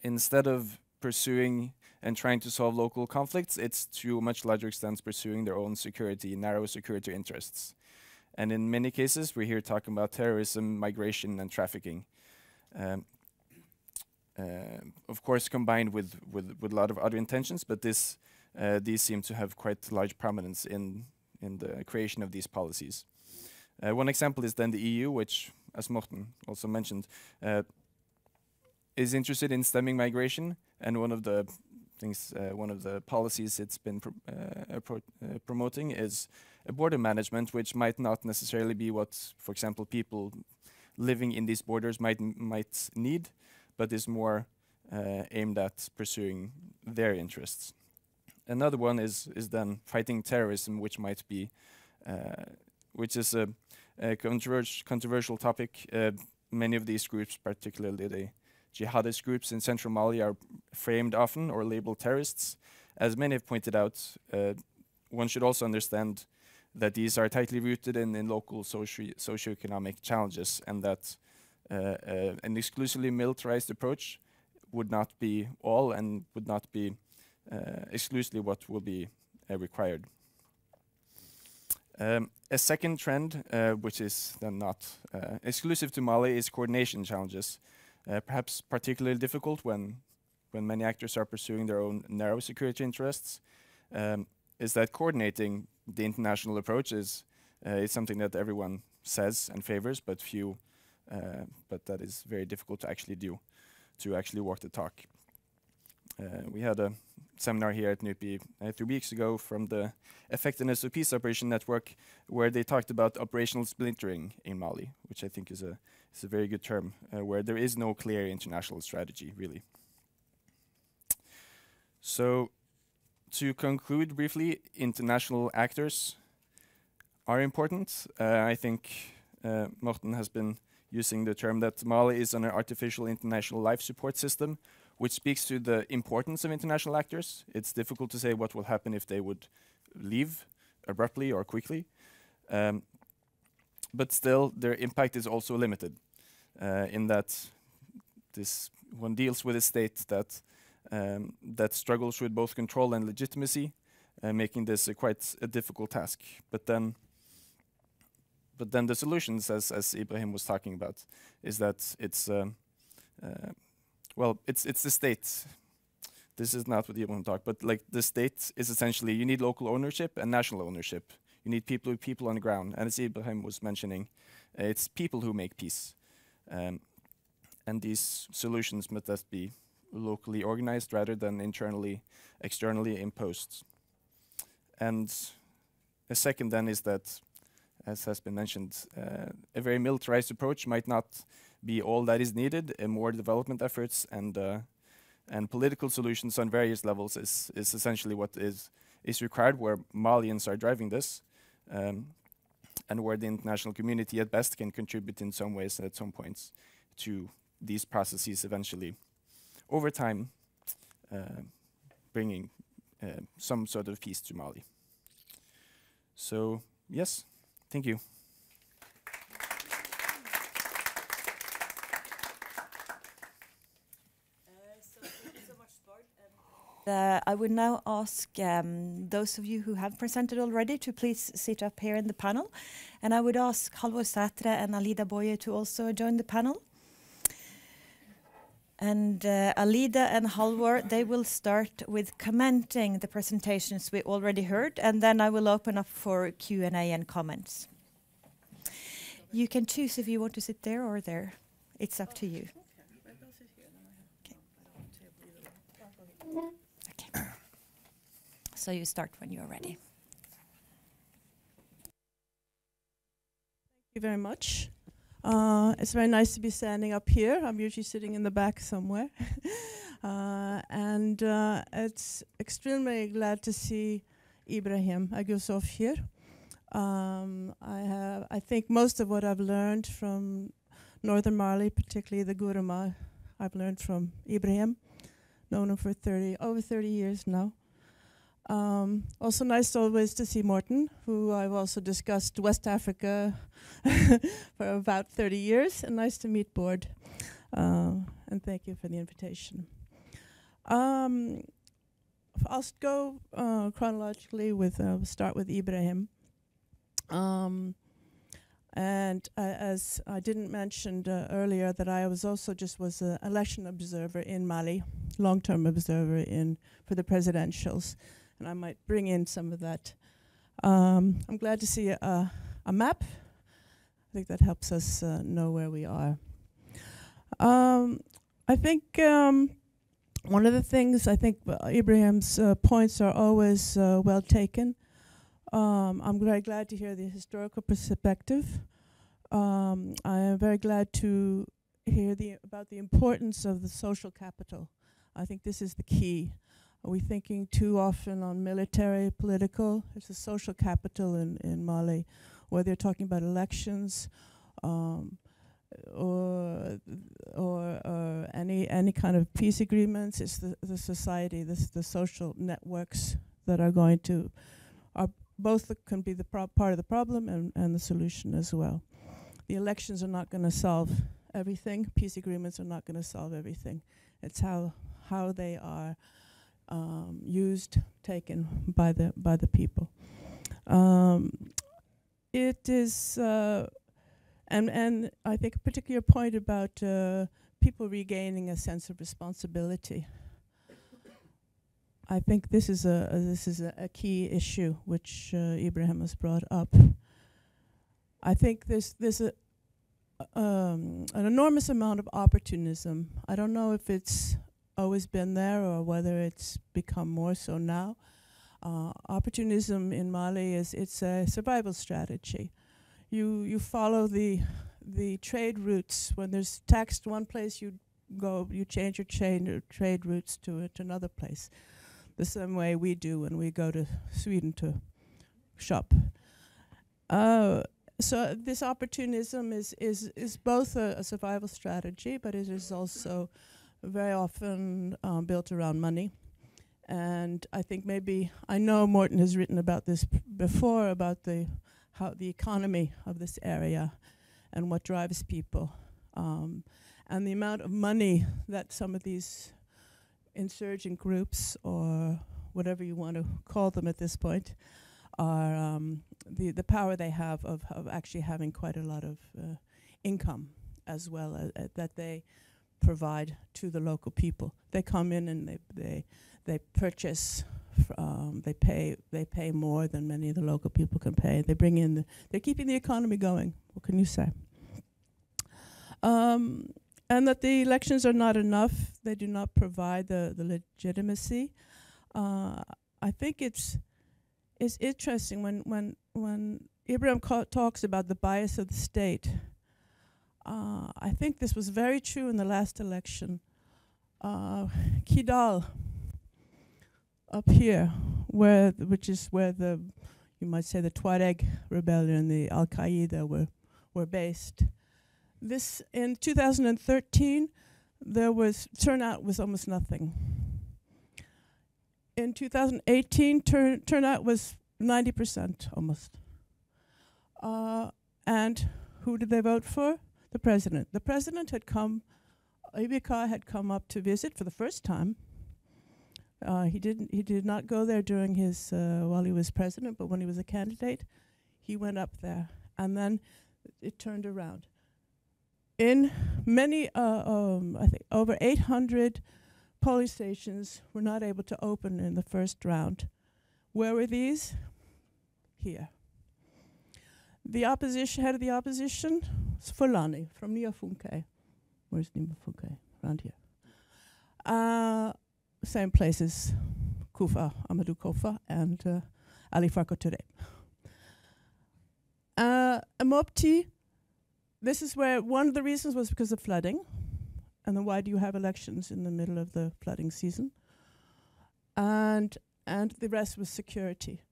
D: instead of pursuing and trying to solve local conflicts, it's to a much larger extent pursuing their own security, narrow security interests. And in many cases, we're here talking about terrorism, migration, and trafficking. Of course, combined with a lot of other intentions, but these seem to have quite large prominence in the creation of these policies. One example is then the EU, which, as Morten also mentioned, is interested in stemming migration, and one of the policies it's been promoting is a border management, which might not necessarily be what, for example, people living in these borders might need, but is more aimed at pursuing their interests. Another one is then fighting terrorism, which might be, which is a controversial topic. Many of these groups, particularly the jihadist groups in central Mali, are framed often or labeled terrorists. As many have pointed out, one should also understand that these are tightly rooted in local socioeconomic challenges, and that an exclusively militarized approach would not be all and would not be exclusively what will be required. A second trend, which is then not exclusive to Mali, is coordination challenges. Perhaps particularly difficult when many actors are pursuing their own narrow security interests, is that coordinating the international approach is something that everyone says and favors, but that is very difficult to actually do, to actually walk the talk. We had a seminar here at NUPI 3 weeks ago from the Effectiveness of Peace Operation Network, where they talked about operational splintering in Mali, which I think is a very good term, where there is no clear international strategy, really. So, to conclude briefly, international actors are important. I think Morten has been using the term that Mali is an artificial international life support system, which speaks to the importance of international actors. It's difficult to say what will happen if they would leave abruptly or quickly. But still, their impact is also limited in that one deals with a state that struggles with both control and legitimacy, making this quite a difficult task. But then the solutions, as Ibrahim was talking about, is that it's it's the state. This is not what Ibrahim talked, but like the state is essentially, you need local ownership and national ownership. You need people on the ground, and as Ibrahim was mentioning, it's people who make peace. And these solutions must be locally organized rather than externally imposed. And a second then is that, as has been mentioned, a very militarized approach might not be all that is needed. More development efforts and political solutions on various levels is essentially what is required, where Malians are driving this, and where the international community at best can contribute in some ways at some points to these processes eventually, over time, bringing some sort of peace to Mali. So, yes, thank you.
A: I would now ask those of you who have presented already to please sit up here in the panel. And I would ask Halvor Sætre and Alida Boye to also join the panel. And Alida and Halvor, they will start with commenting the presentations we already heard, and then I will open up for Q&A and comments. You can choose if you want to sit there or there. It's up to you. Okay. So you start when you're ready.
E: Thank you very much. It's very nice to be standing up here. I'm usually sitting in the back somewhere. And it's extremely glad to see Ibrahim Ag Youssouf here. I think most of what I've learned from Northern Mali, particularly the Guruma, I've learned from Ibrahim. Known him for over 30 years now. Also nice always to see Morten, who I've also discussed West Africa for about 30 years, and nice to meet Bård. And thank you for the invitation. I'll go chronologically with, start with Ibrahim. And as I didn't mention earlier, that I was also was an election observer in Mali, long-term observer for the presidentials, and I might bring in some of that. I'm glad to see a map. I think that helps us know where we are. I think one of the things, I think Ibrahim's points are always well taken. I'm very glad to hear the historical perspective. I am very glad to hear about the importance of the social capital. I think this is the key. Are we thinking too often on military, political? It's a social capital in Mali, whether they're talking about elections or any kind of peace agreements. It's the society, the social networks that are going to both can be the part of the problem and the solution as well. The elections are not going to solve everything. Peace agreements are not going to solve everything. It's how they are used, taken by the people. It is, and I think a particular point about people regaining a sense of responsibility. I think this is a key issue which Ibrahim has brought up. I think there's an enormous amount of opportunism. I don't know if it's always been there or whether it's become more so now. Opportunism in Mali it's a survival strategy. You follow the trade routes. When there's taxed one place, you change your trade routes to another place. The same way we do when we go to Sweden to shop. So this opportunism is both a survival strategy, but it is also very often built around money. And I think I know Morten has written about this before, about how the economy of this area and what drives people. And the amount of money that some of these insurgent groups, or whatever you want to call them at this point, are the power they have of actually having quite a lot of income, as well as that they provide to the local people. They come in and they purchase. They pay more than many of the local people can pay. They bring in they're keeping the economy going. What can you say? And that the elections are not enough. They do not provide the legitimacy. I think it's interesting when Ibrahim talks about the bias of the state. I think this was very true in the last election. Kidal, up here, which is where you might say the Tuareg rebellion, the Al Qaeda were based. This in 2013, turnout was almost nothing. In 2018, turnout was 90% almost. And who did they vote for? The president. The president had come. Ibk had come up to visit for the first time. He did not go there during his while he was president, but when he was a candidate, he went up there, and then it turned around. In many, I think over 800 polling stations were not able to open in the first round. Where were these? Here. The head of the opposition is Fulani from Niafunke. Where's Niafunke? Around here. Same places, Kufa, Amadou Kofa, and Ali Farko Touré. Mopti, this is where one of the reasons was because of flooding. And then why do you have elections in the middle of the flooding season? And the rest was security.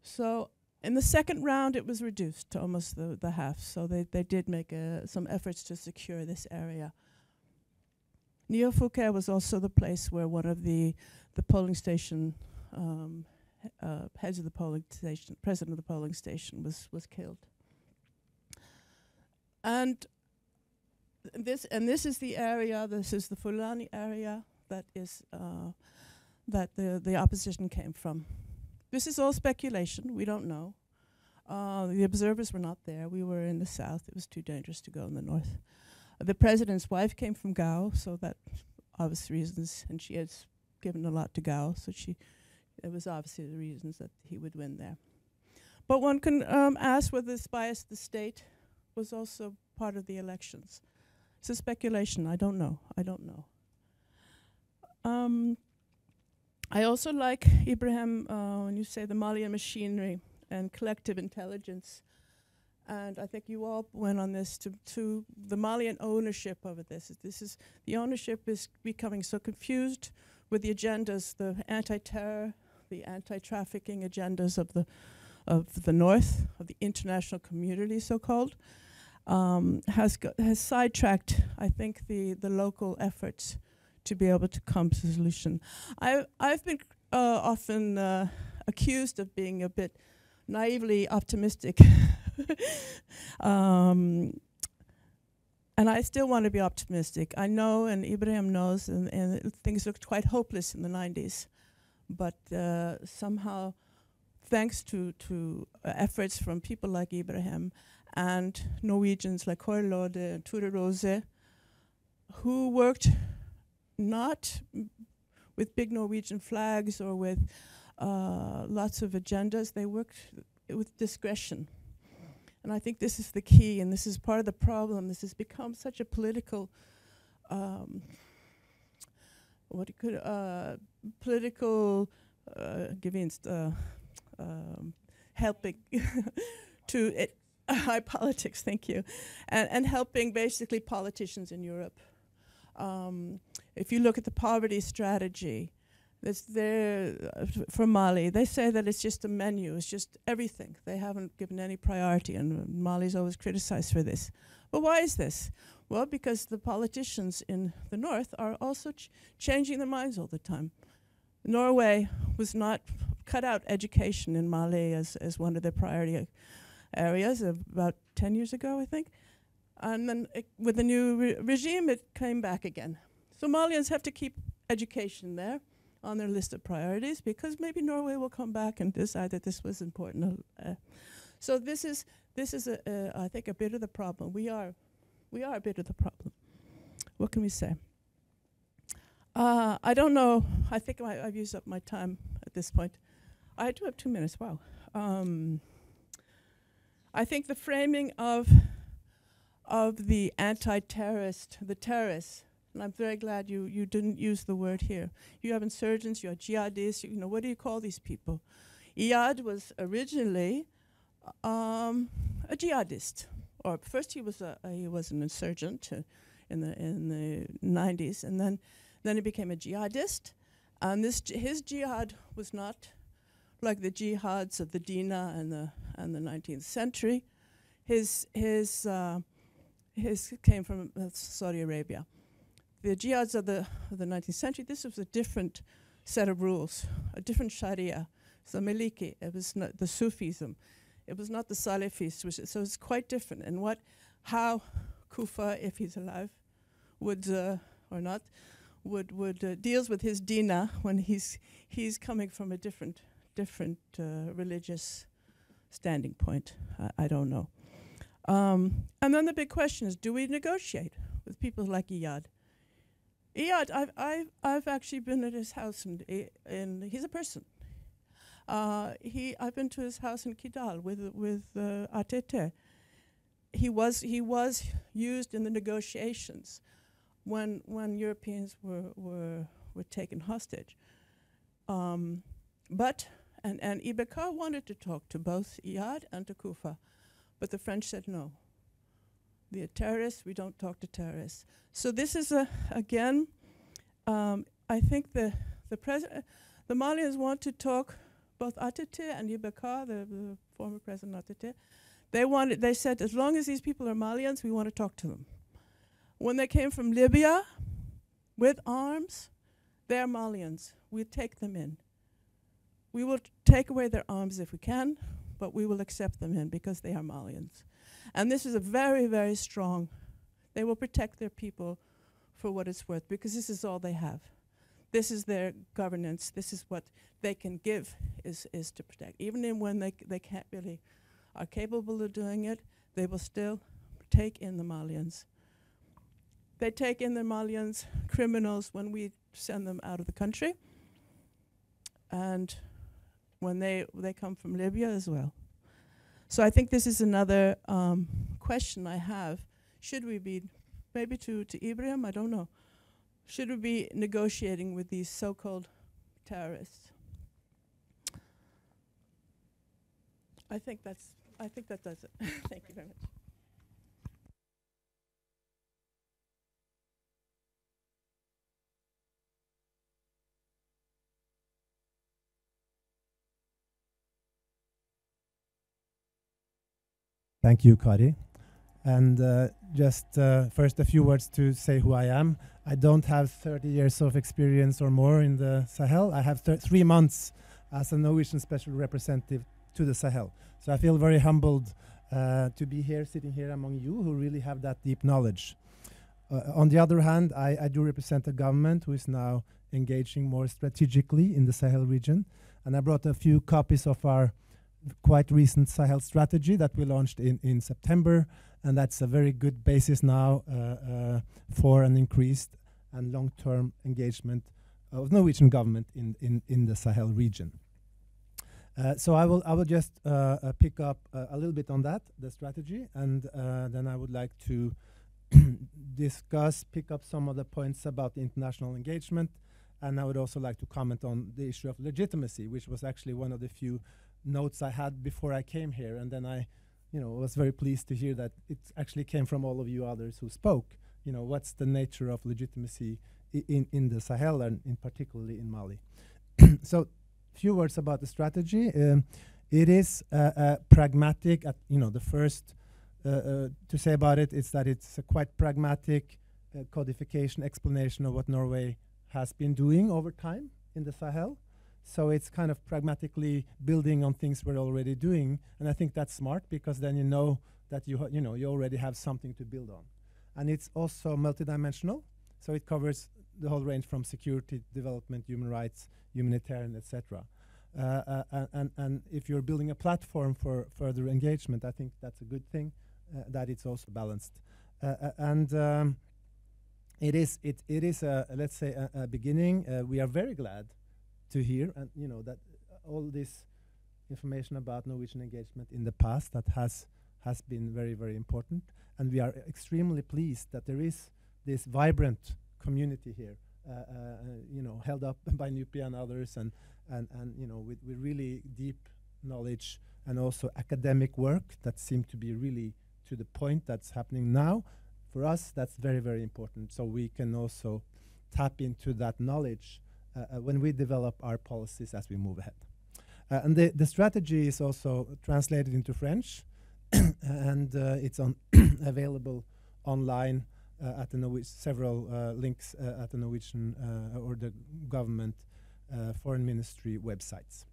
E: So in the second round, it was reduced to almost the half. So they did make some efforts to secure this area. Niafunke was also the place where one of the polling station heads of the polling station, president of the polling station was killed. And this is the area. This is the Fulani area that is that the opposition came from. This is all speculation. We don't know. The observers were not there. We were in the south. It was too dangerous to go in the north. The president's wife came from Gao, so that obvious reasons, and she has given a lot to Gao, so it was obviously the reasons that he would win there. But one can ask whether this bias of the state was also part of the elections. It's a speculation. I don't know. I don't know. I also like, Ibrahim, when you say the Malian machinery and collective intelligence. And I think you all went on this to the Malian ownership over this. The ownership is becoming so confused with the agendas, the anti-terror, the anti-trafficking agendas of the North, of the international community, so-called, has sidetracked, I think, the local efforts to be able to come to a solution. I've been often accused of being a bit naively optimistic. And I still want to be optimistic. I know, and Ibrahim knows, and things looked quite hopeless in the 90s. But somehow, thanks to efforts from people like Ibrahim and Norwegians like Horlode and Tuareg, who worked not with big Norwegian flags or with lots of agendas, they worked with discretion. And I think this is the key, and this is part of the problem. This has become such a political, gevinst, helping to it, high politics, thank you, and helping basically politicians in Europe. If you look at the poverty strategy that's there for Mali, they say that it's just a menu, it's just everything. They haven't given any priority, and Mali's always criticized for this. But why is this? Well, because the politicians in the north are also changing their minds all the time. Norway was not cut out education in Mali as one of their priority areas about 10 years ago, I think. And then with the new regime, it came back again. So Malians have to keep education there on their list of priorities, because maybe Norway will come back and decide that this was important. So this is I think, a bit of the problem. We are a bit of the problem. What can we say? I don't know. I think I've used up my time at this point. I do have 2 minutes. Wow. I think the framing of the anti-terrorist, the terrorists. And I'm very glad you didn't use the word here. You have insurgents, you have jihadists, you know, what do you call these people? Iyad was originally a jihadist. Or first he was an insurgent in the 90s, and then he became a jihadist. And his jihad was not like the jihads of the Dina and the 19th century. His came from Saudi Arabia. The jihads of the 19th century, this was a different set of rules, a different Sharia. So Maliki, it was not the Sufism. It was not the Salafis, so it's quite different. And how Kufa, if he's alive, would or not, would deals with his Dina when he's coming from a different religious standing point. I don't know. And then the big question is, do we negotiate with people like Iyad? Iyad, I've actually been at his house, and he's a person. I've been to his house in Kidal with ATT. He was used in the negotiations when Europeans were taken hostage. But Ibeka wanted to talk to both Iyad and to Kufa, but the French said no. The terrorists, we don't talk to terrorists. So this is again, I think the Malians want to talk, both ATT and Ibeka, the former president ATT. They said, as long as these people are Malians, we want to talk to them. When they came from Libya with arms, they're Malians. We take them in. We will take away their arms if we can, but we will accept them in because they are Malians. And this is a very, very strong, they will protect their people for what it's worth because this is all they have. This is their governance. This is what they can give is to protect. Even when they can't really are capable of doing it, they will still take in the Malians. They take in the Malians, criminals, when we send them out of the country. And when they come from Libya as well. So I think this is another question I have. Should we be, maybe to Ibrahim, I don't know. Should we be negotiating with these so-called terrorists? I think that does it. Thank you very much.
F: Thank you, Kari. And first a few words to say who I am. I don't have 30 years of experience or more in the Sahel. I have 3 months as a Norwegian special representative to the Sahel. So I feel very humbled to be here, sitting here among you who really have that deep knowledge. On the other hand, I do represent a government who is now engaging more strategically in the Sahel region. And I brought a few copies of our quite recent Sahel strategy that we launched in September, and that's a very good basis now for an increased and long-term engagement of Norwegian government in the Sahel region. So I will just pick up a little bit on that, the strategy, and then I would like to pick up some of the points about the international engagement, and I would also like to comment on the issue of legitimacy, which was actually one of the few notes I had before I came here, and then I was very pleased to hear that it actually came from all of you others who spoke. What's the nature of legitimacy in the Sahel and in particularly in Mali? So, few words about the strategy. It is pragmatic. The first to say about it is that it's a quite pragmatic codification explanation of what Norway has been doing over time in the Sahel. So it's kind of pragmatically building on things we're already doing, and I think that's smart because then you know that you already have something to build on. And it's also multidimensional, so it covers the whole range from security, development, human rights, humanitarian, etc. And if you're building a platform for further engagement, I think that's a good thing that it's also balanced. It is let's say a beginning. We are very glad to hear, and that all this information about Norwegian engagement in the past that has been very, very important, and we are extremely pleased that there is this vibrant community here, held up by NUPI and others, and with really deep knowledge and also academic work that seem to be really to the point that's happening now. For us, that's very, very important, so we can also tap into that knowledge when we develop our policies as we move ahead. And the strategy is also translated into French, and it's available online at the several links at the Norwegian or the government foreign ministry websites.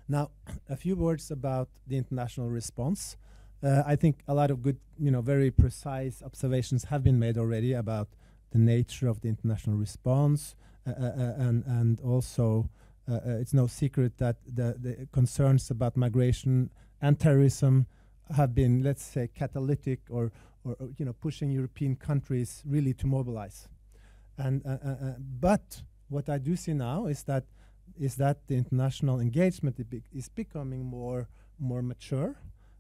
F: Now, a few words about the international response. I think a lot of good, very precise observations have been made already about the nature of the international response, and also it's no secret that the concerns about migration and terrorism have been, let's say, catalytic or pushing European countries really to mobilize. But what I do see now is that the international engagement is becoming more mature,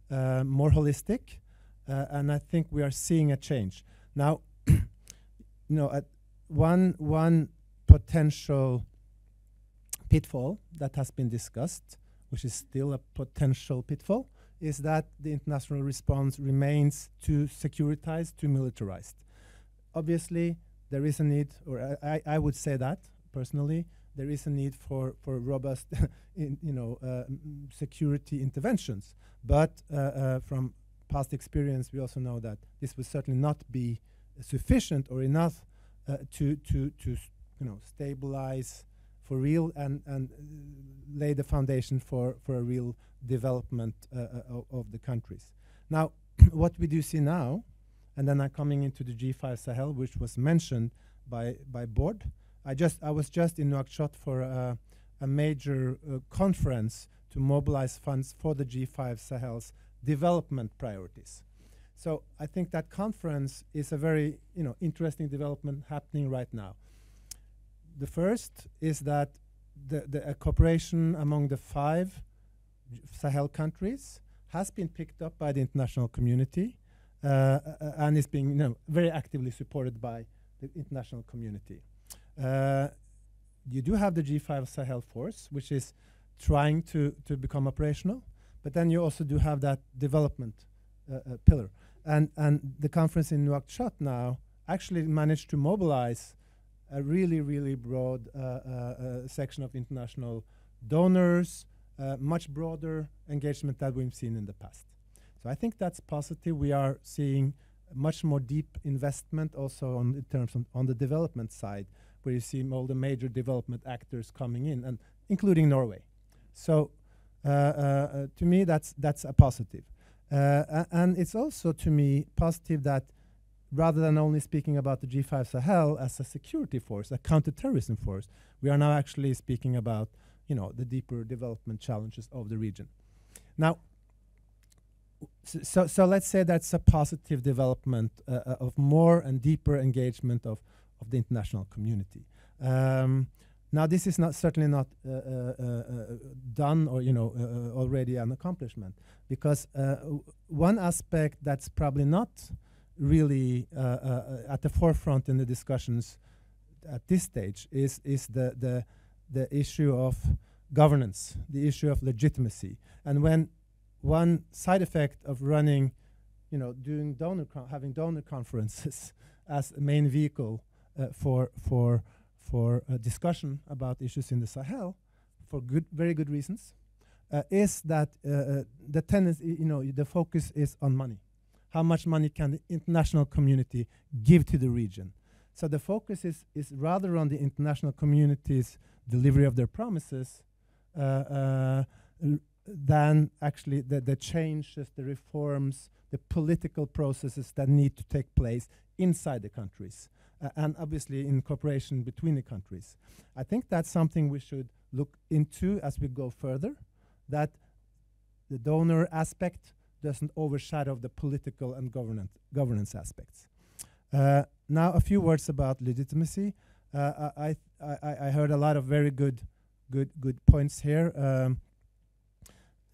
F: more holistic, and I think we are seeing a change now. At one potential pitfall that has been discussed, which is still a potential pitfall, is that the international response remains too securitized, too militarized. Obviously, there is a need, or I would say that personally, there is a need for robust, security interventions. But from past experience, we also know that this will certainly not be sufficient or enough to stabilize real and lay the foundation for a real development of the countries. Now, what we do see now, and then I'm coming into the G5 Sahel, which was mentioned by Bård. I was just in Nouakchott for a major conference to mobilize funds for the G5 Sahel's development priorities. So I think that conference is a very interesting development happening right now. The first is that the cooperation among the 5 Sahel countries has been picked up by the international community and is being very actively supported by the international community. You do have the G5 Sahel force, which is trying to become operational, but then you also do have that development pillar. And the conference in Nouakchott now actually managed to mobilize a really, really broad section of international donors, much broader engagement than we've seen in the past. So I think that's positive. We are seeing much more deep investment also in terms on the development side, where you see all the major development actors coming in, and including Norway. So to me, that's a positive. And it's also, to me, positive that rather than only speaking about the G5 Sahel as a security force, a counterterrorism force, we are now actually speaking about, the deeper development challenges of the region. Now, so let's say that's a positive development of more and deeper engagement of the international community. Now, this is certainly not done or already an accomplishment, because one aspect that's probably not really at the forefront in the discussions at this stage is the issue of governance, the issue of legitimacy. And when one side effect of running, doing having donor conferences as a main vehicle for a discussion about issues in the Sahel, for very good reasons, is that the tendency, the focus is on money. How much money can the international community give to the region? So the focus is rather on the international community's delivery of their promises than actually the changes, the reforms, the political processes that need to take place inside the countries, and obviously in cooperation between the countries. I think that's something we should look into as we go further, that the donor aspect doesn't overshadow the political and governance aspects. Now, a few words about legitimacy. I heard a lot of very good points here.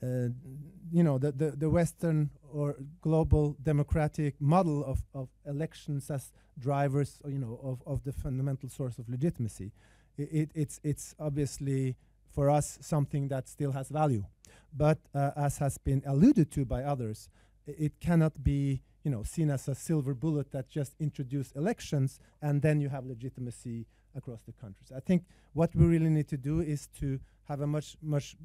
F: The Western or global democratic model of elections as drivers, of the fundamental source of legitimacy. It's obviously for us something that still has value, but as has been alluded to by others, it cannot be seen as a silver bullet that just introduce elections and then you have legitimacy across the countries. I think what we really need to do is to have a much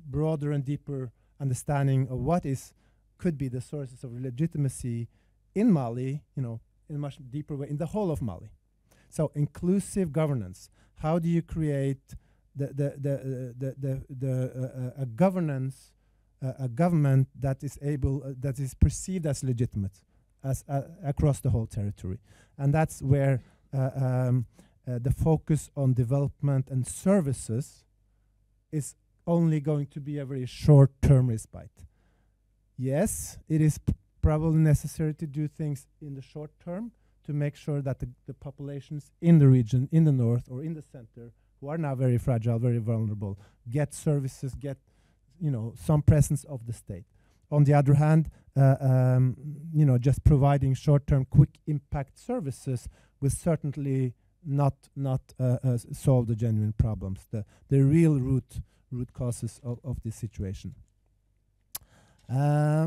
F: broader and deeper understanding of what could be the sources of legitimacy in Mali, in a much deeper way, in the whole of Mali. So inclusive governance. How do you create a governance, a government that is that is perceived as legitimate, across the whole territory, and that's where the focus on development and services is only going to be a very short-term respite. Yes, it is probably necessary to do things in the short term to make sure that the populations in the region, in the north or in the center, who are now very fragile, very vulnerable, get services, get some presence of the state. On the other hand, just providing short-term, quick impact services will certainly not solve the genuine problems, the real root causes of this situation. I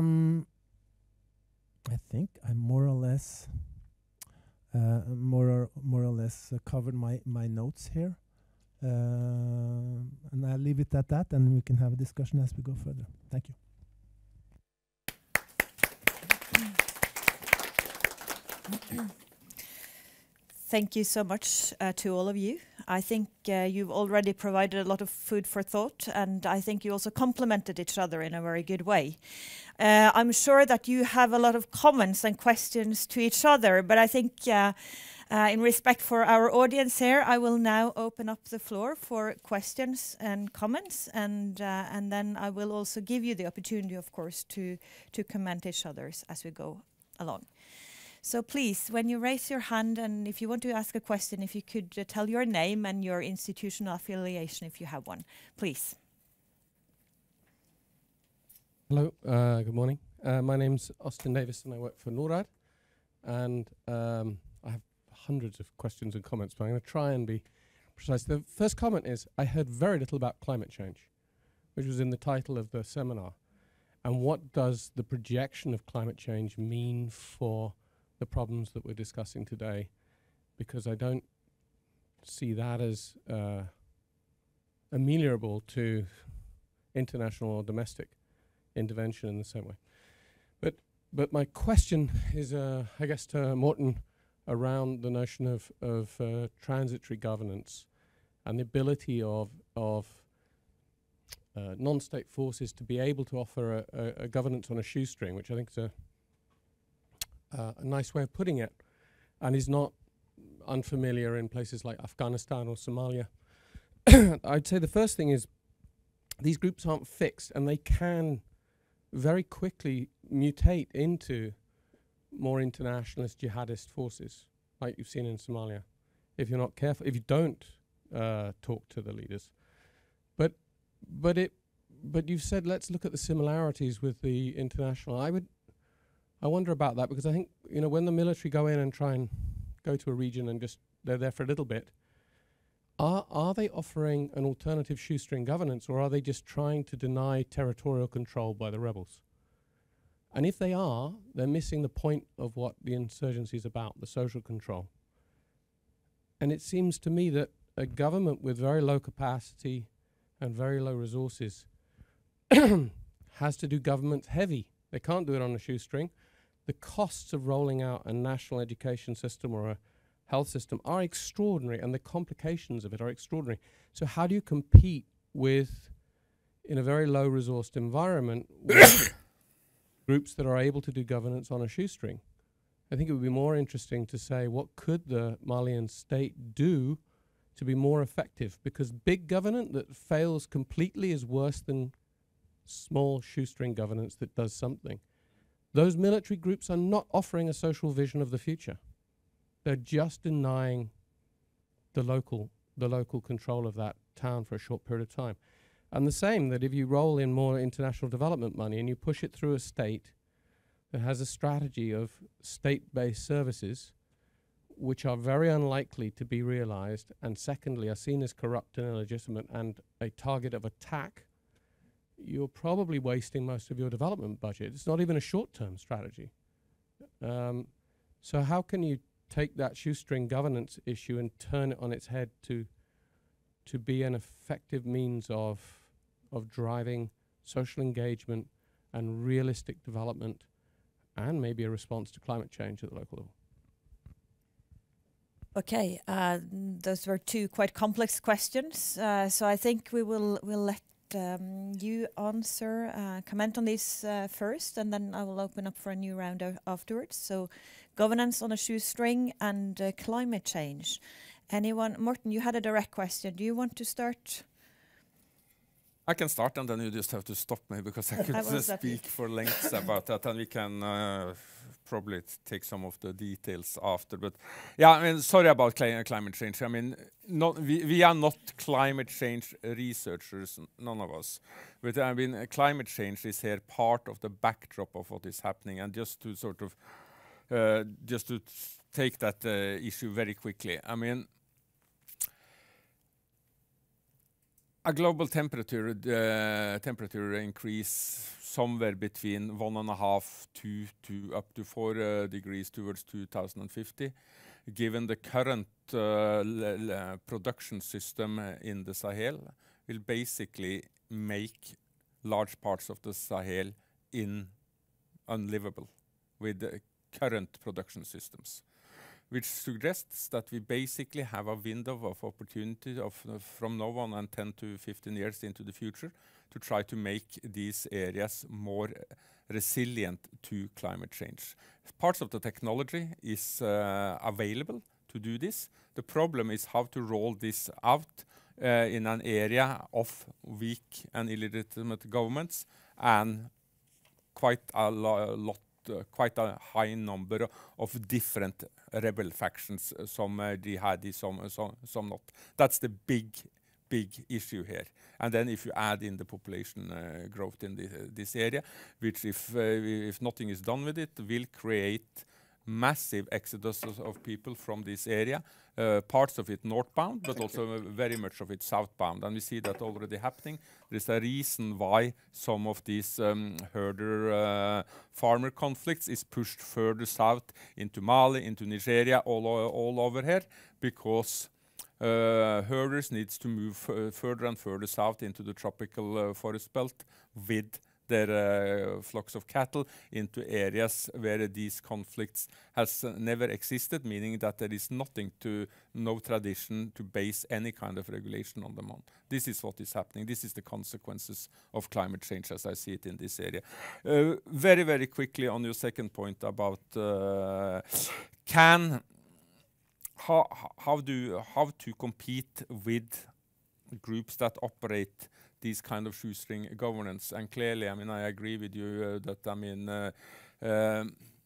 F: think I more or less covered my notes here, and I'll leave it at that, and we can have a discussion as we go further. Thank you.
A: Thank you so much to all of you. I think you've already provided a lot of food for thought, and I think you also complemented each other in a very good way. I'm sure that you have a lot of comments and questions to each other, but I think in respect for our audience here, I will now open up the floor for questions and comments, and then I will also give you the opportunity, of course, to comment each other's as we go along. So please, when you raise your hand, and if you want to ask a question, if you could tell your name and your institutional affiliation if you have one, please.
G: Hello, good morning. My name's Austin Davis and I work for NORAD, and I have hundreds of questions and comments, but I'm going to try and be precise. The first comment is, I heard very little about climate change, which was in the title of the seminar. And what does the projection of climate change mean for the problems that we're discussing today? Because I don't see that as ameliorable to international or domestic intervention in the same way. But my question is, I guess, to Morten, around the notion of transitory governance and the ability of non-state forces to be able to offer a governance on a shoestring, which I think is a nice way of putting it, and is not unfamiliar in places like Afghanistan or Somalia. I'd say the first thing is these groups aren't fixed, and they can very quickly mutate into more internationalist jihadist forces, like you've seen in Somalia, if you're not careful, if you don't talk to the leaders. But you've said, let's look at the similarities with the international. I wonder about that, because I think, you know, when the military go in and try and go to a region and just they're there for a little bit, are they offering an alternative shoestring governance, or are they just trying to deny territorial control by the rebels? And if they are, they're missing the point of what the insurgency is about, the social control. And it seems to me that a government with very low capacity and very low resources has to do government heavy. They can't do it on a shoestring. The costs of rolling out a national education system or a health system are extraordinary, and the complications of it are extraordinary. So how do you compete with, in a very low-resourced environment, with groups that are able to do governance on a shoestring? I think it would be more interesting to say, what could the Malian state do to be more effective? Because big governance that fails completely is worse than small shoestring governance that does something. Those military groups are not offering a social vision of the future. They're just denying the local control of that town for a short period of time. And the same, that if you roll in more international development money and you push it through a state that has a strategy of state-based services, which are very unlikely to be realized, and secondly are seen as corrupt and illegitimate and a target of attack, you're probably wasting most of your development budget. It's not even a short-term strategy. So how can you take that shoestring governance issue and turn it on its head to be an effective means of driving social engagement and realistic development, and maybe a response to climate change at the local level?
A: Okay, those were two quite complex questions. So I think we'll let you answer, comment on these first, and then I will open up for a new round afterwards. So governance on a shoestring and climate change. Anyone? Morten, you had a direct question. Do you want to start?
C: I can start, and then you just have to stop me, because I could speak for lengths about that, and we can probably take some of the details after. But yeah, I mean, sorry about climate change. I mean, we are not climate change researchers, none of us. But I mean, climate change is here part of the backdrop of what is happening. And just to sort of, just to take that issue very quickly, I mean, a global temperature increase somewhere between 1.5 to up to 4 degrees towards 2050, given the current production system in the Sahel, will basically make large parts of the Sahel unlivable with the current production systems. which suggests that we basically have a window of opportunity of from now on and 10 to 15 years into the future to try to make these areas more resilient to climate change. Parts of the technology is available to do this. The problem is how to roll this out in an area of weak and illegitimate governments and quite a quite a high number of different rebel factions, some jihadi, some not. That's the big issue here. And then if you add in the population growth in this area, which if nothing is done with it, will create massive exodus of people from this area, parts of it northbound, but also very much of it southbound. And we see that already happening. There's a reason why some of these herder farmer conflicts is pushed further south into Mali, into Nigeria, all over here, because herders needs to move further and further south into the tropical forest belt with their flocks of cattle into areas where these conflicts has never existed, meaning that there is no tradition to base any kind of regulation on them on. This is what is happening. This is the consequences of climate change as I see it in this area. Very, very quickly on your second point about how to compete with groups that operate these kind of shoestring governance. And clearly, I mean, I agree with you that, I mean,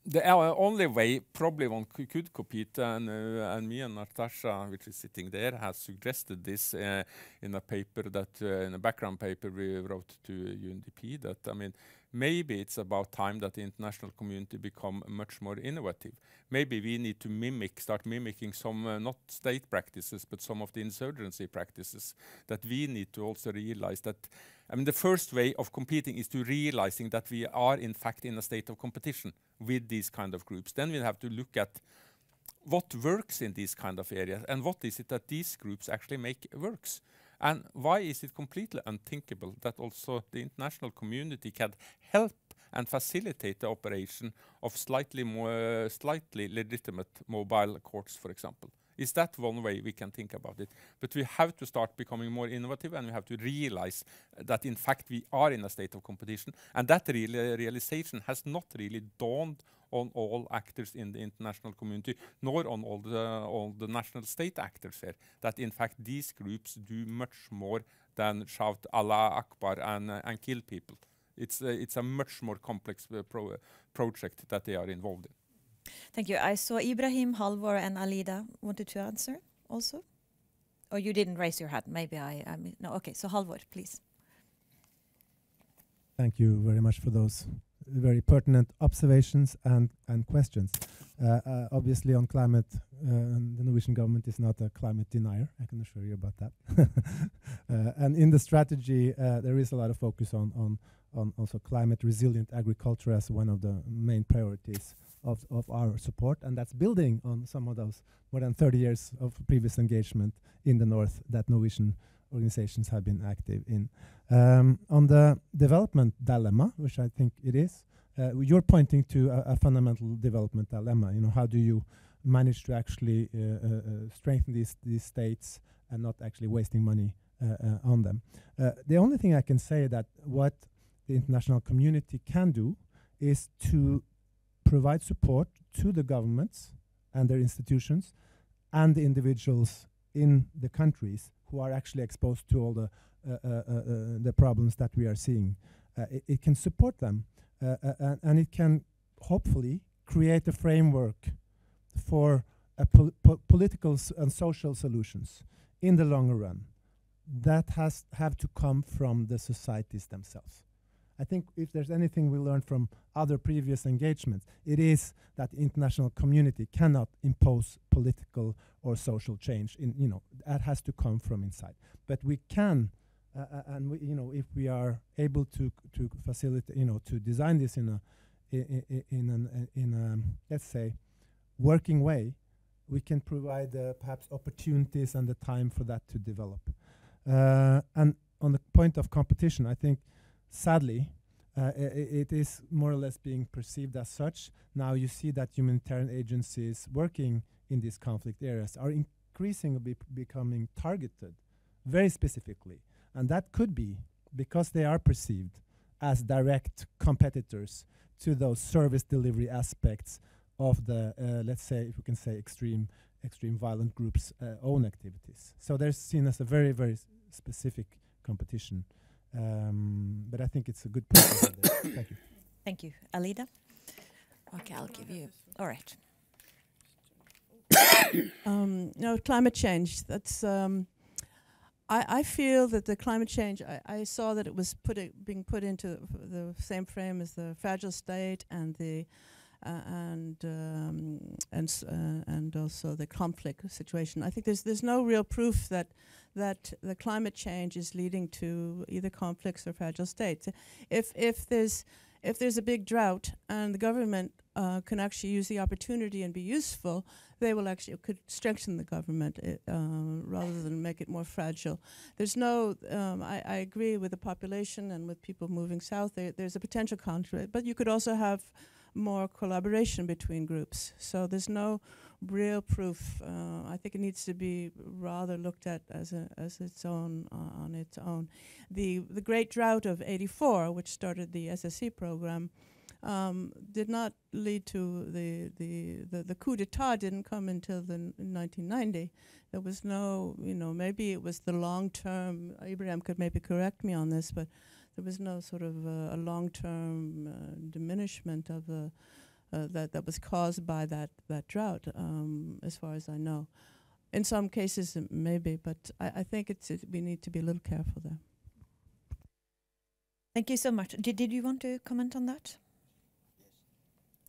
C: the only way probably one could compete, and me and Natasha, which is sitting there, has suggested this in a paper that, in a background paper we wrote to UNDP, that, I mean, maybe it's about time that the international community become much more innovative. Maybe we need to start mimicking some, not state practices, but some of the insurgency practices, that we need to also realize that, I mean, the first way of competing is to realizing that we are in fact in a state of competition with these kind of groups. Then we have to look at what works in these kind of areas and what is it that these groups actually make works. And why is it completely unthinkable that also the international community can help and facilitate the operation of slightly legitimate mobile courts, for example? Is that one way we can think about it? But we have to start becoming more innovative, and we have to realize that in fact we are in a state of competition, and that realization has not really dawned on all actors in the international community, nor on all the national state actors here, that in fact these groups do much more than shout Allah Akbar and kill people. It's a much more complex project that they are involved in.
A: Thank you. I saw Ibrahim, Halvor, and Alida wanted to answer also. Or you didn't raise your hand. Maybe no. Okay, so Halvor, please.
F: Thank you very much for those very pertinent observations and questions. Obviously on climate, the Norwegian government is not a climate denier, I can assure you about that. And in the strategy, there is a lot of focus on also climate resilient agriculture as one of the main priorities of our support, and that's building on some of those more than 30 years of previous engagement in the north that Norwegian organizations have been active in. On the development dilemma, which I think it is, you're pointing to a fundamental development dilemma. You know, how do you manage to actually strengthen these states and not actually wasting money on them? The only thing I can say that what the international community can do is to provide support to the governments and their institutions and the individuals in the countries who are actually exposed to all the problems that we are seeing. It can support them and it can hopefully create a framework for political and social solutions in the longer run that have to come from the societies themselves. I think if there's anything we learned from other previous engagements, it is that the international community cannot impose political or social change. That has to come from inside. But we can, and we, if we are able to facilitate, to design this in a let's say working way, we can provide perhaps opportunities and the time for that to develop. And on the point of competition, I think sadly, It is more or less being perceived as such. Now you see that humanitarian agencies working in these conflict areas are increasingly becoming targeted very specifically. And that could be because they are perceived as direct competitors to those service delivery aspects of the, let's say, if we can say, extreme violent groups' own activities. So they're seen as a very, very specific competition. But I think it's a good point. Thank you.
A: Thank you. Alida? Okay, I'll give you. All right.
E: No, climate change. That's. I feel that the climate change. I saw that it was being put into the same frame as the fragile state and the and also the conflict situation. I think there's no real proof that the climate change is leading to either conflicts or fragile states. If there's a big drought and the government can actually use the opportunity and be useful, they will actually could strengthen the government rather than make it more fragile. There's no. I agree with the population and with people moving south. There's a potential conflict, but you could also have more collaboration between groups. So there's no real proof. I think it needs to be rather looked at as its own on its own. The Great Drought of '84, which started the SSC program, did not lead to the coup d'état. Didn't come until in 1990. There was no, maybe it was the long term. Ibrahim could maybe correct me on this, but there was no sort of a long-term diminishment of that was caused by that drought, as far as I know. In some cases, maybe, but I think we need to be a little careful there.
A: Thank you so much. Did you want to comment on that?
B: Yes.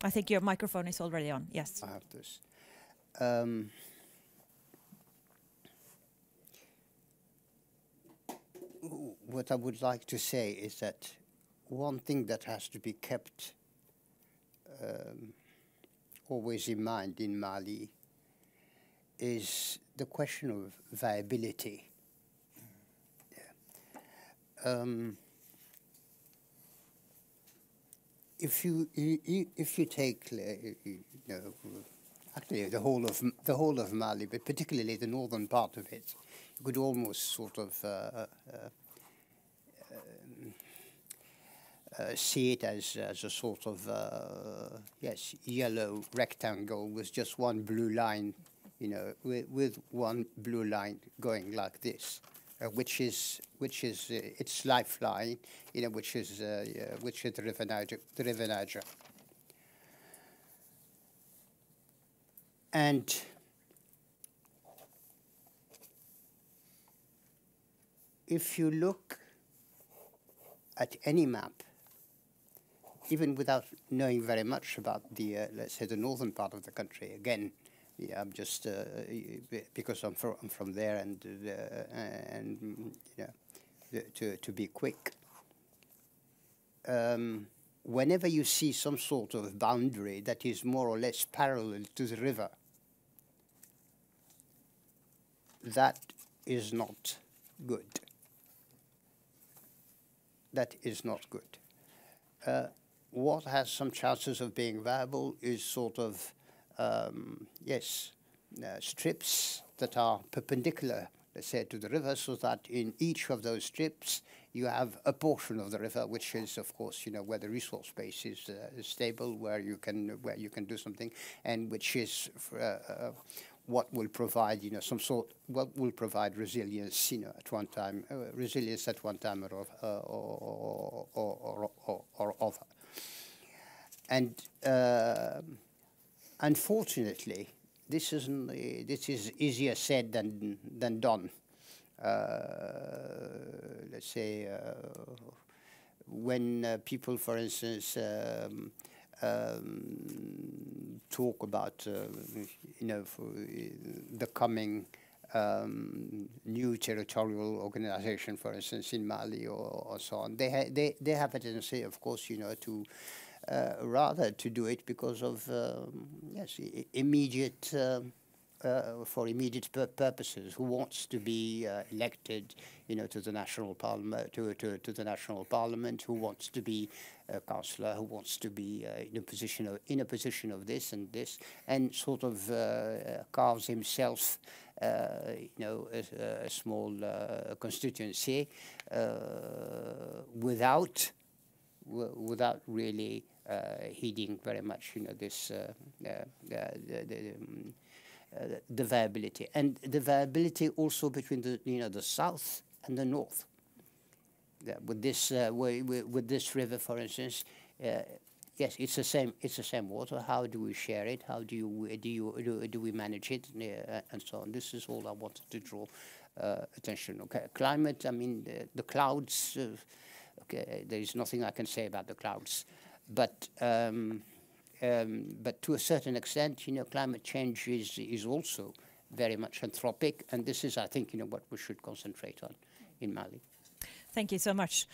A: I think your microphone is already on. Yes.
B: I have this. What I would like to say is that one thing that has to be kept always in mind in Mali is the question of viability. Yeah. If you take actually the whole of Mali, but particularly the northern part of it, you could almost sort of see it as a sort of yellow rectangle with just one blue line, with one blue line going like this, which is its lifeline, which is the River Niger. And if you look at any map, even without knowing very much about the, let's say, the northern part of the country, again, yeah, I'm just because I'm from there, and to be quick. Whenever you see some sort of boundary that is more or less parallel to the river, that is not good. That is not good. What has some chances of being viable is sort of, strips that are perpendicular, let's say, to the river, so that in each of those strips you have a portion of the river, which is, of course, where the resource base is stable, where you can do something, and which is what will provide, what will provide resilience, at one time, or other. And unfortunately, this is easier said than done. Let's say when people, for instance, talk about the coming new territorial organization, for instance, in Mali or so on, they have a tendency, of course, to rather to do it because of immediate for immediate purposes, who wants to be elected, to the national parliament, to the national parliament, who wants to be a councillor, who wants to be in a position of this and this, and sort of carves himself, a small constituency without really heeding very much, this the viability, and the viability also between the south and the north. With this with this river, for instance, yes, it's the same water. How do we share it? How do we manage it, and so on? This is all I wanted to draw attention. Okay, climate. I mean, the clouds. Okay, there is nothing I can say about the clouds, but to a certain extent, climate change is also very much anthropic, and this is, I think, what we should concentrate on in Mali.
A: Thank you so much.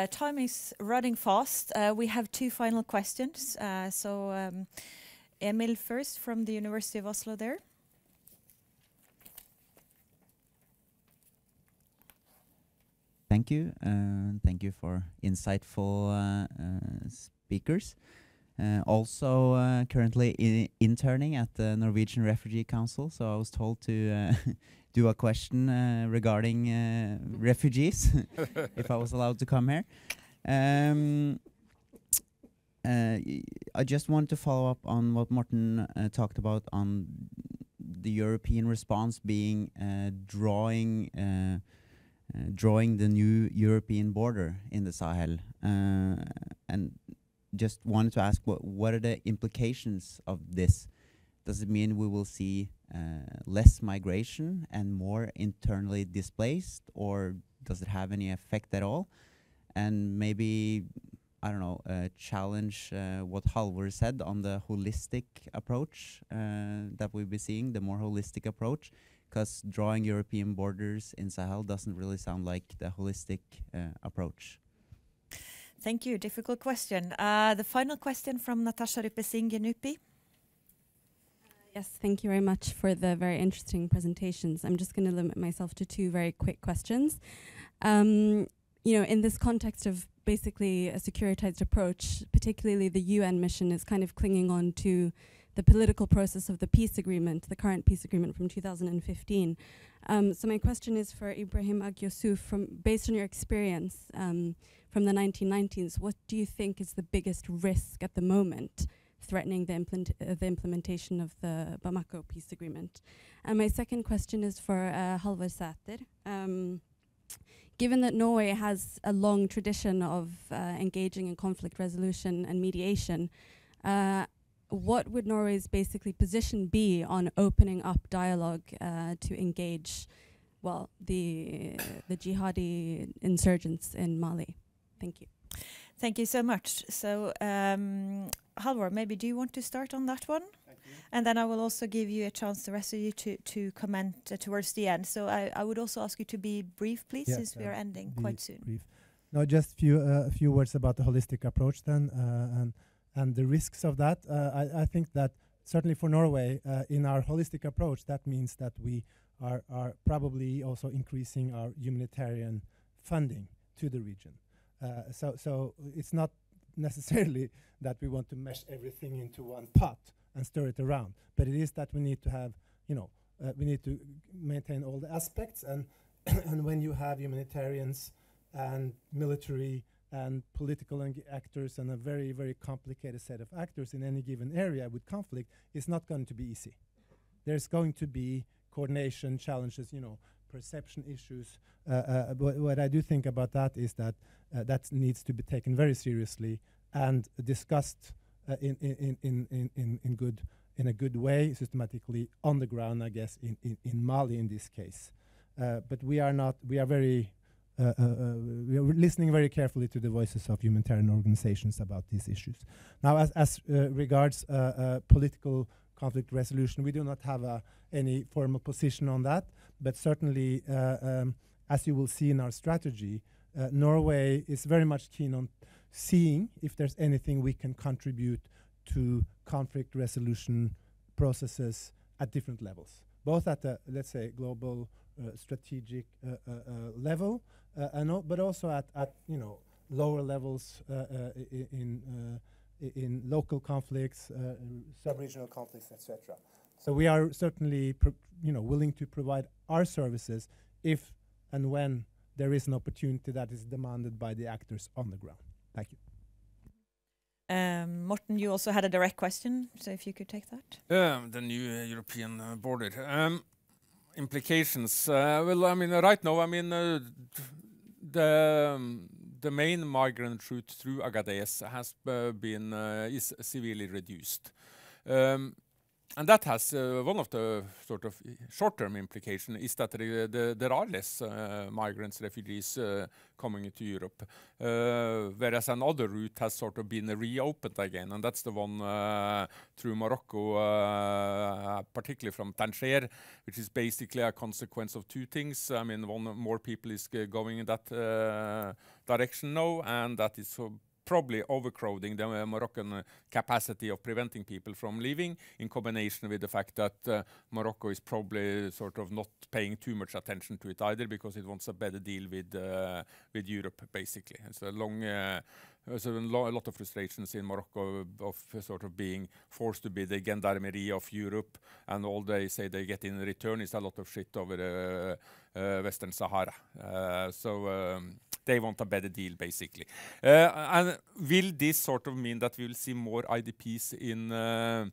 A: Time is running fast. We have two final questions. Emil first from the University of Oslo there.
H: Thank you. Thank you for insightful speakers. Also currently interning at the Norwegian Refugee Council, so I was told to do a question regarding refugees, if I was allowed to come here. I just want to follow up on what Morten talked about on the European response being drawing the new European border in the Sahel, and just wanted to ask what are the implications of this? Does it mean we will see less migration and more internally displaced, or does it have any effect at all? And maybe, I don't know, challenge what Halvor said on the holistic approach that we'll be seeing, the more holistic approach, because drawing European borders in Sahel doesn't really sound like the holistic approach.
A: Thank you. Difficult question. The final question from Natasha Rupesinghe, NUPI.
I: Yes, thank you very much for the very interesting presentations. I'm just going to limit myself to two very quick questions. In this context of basically a securitized approach, particularly the UN mission is kind of clinging on to the political process of the peace agreement, the current peace agreement from 2015. So my question is for Ibrahim Ag Youssouf, based on your experience from the 1990s, what do you think is the biggest risk at the moment threatening the implementation of the Bamako peace agreement? And my second question is for Halvor Sæther. Given that Norway has a long tradition of engaging in conflict resolution and mediation, what would Norway's basically position be on opening up dialogue to engage, well, the jihadi insurgents in Mali? Thank you.
A: Thank you so much. So, Halvor, maybe do you want to start on that one? Thank you. And then I will also give you a chance, the rest of you, to comment towards the end. So I would also ask you to be brief, please, yes, since we are ending quite soon. Brief.
F: No, just a few words about the holistic approach then, and the risks of that. I think that certainly for Norway, in our holistic approach, that means that we are probably also increasing our humanitarian funding to the region. So it's not necessarily that we want to mesh everything into one pot and stir it around, but it is that we need to have, we need to maintain all the aspects, and and when you have humanitarians and military and political actors and a very, very complicated set of actors in any given area with conflict, it's not going to be easy. There's going to be coordination challenges, perception issues. What I do think about that is that that needs to be taken very seriously and discussed in a good way, systematically on the ground, I guess, in Mali in this case. But we are very we are listening very carefully to the voices of humanitarian organizations about these issues. Now, as regards political conflict resolution, we do not have any formal position on that, but certainly, as you will see in our strategy, Norway is very much keen on seeing if there's anything we can contribute to conflict resolution processes at different levels, both at the, let's say, global strategic level, but also at you know, lower levels in local conflicts, sub-regional conflicts, etc. So we are certainly, you know, willing to provide our services if and when there is an opportunity that is demanded by the actors on the ground. Thank you.
A: Morten, you also had a direct question, so if you could take that.
C: The new European border. Implications. Well, I mean, right now, I mean, the main migrant route through Agadez has been is severely reduced. And that has one of the sort of short-term implication is that there are less migrants, refugees coming into Europe, whereas another route has sort of been reopened again, and that's the one through Morocco, particularly from Tangier, which is basically a consequence of two things. I mean, more people is going in that direction now, and that is probably overcrowding the Moroccan capacity of preventing people from leaving, in combination with the fact that Morocco is probably sort of not paying too much attention to it either, because it wants a better deal with Europe, basically. It's a long, there's a lot of frustrations in Morocco of sort of being forced to be the gendarmerie of Europe, and all they say they get in return is a lot of shit over Western Sahara. They want a better deal, basically. And will this sort of mean that we will see more IDPs in... well,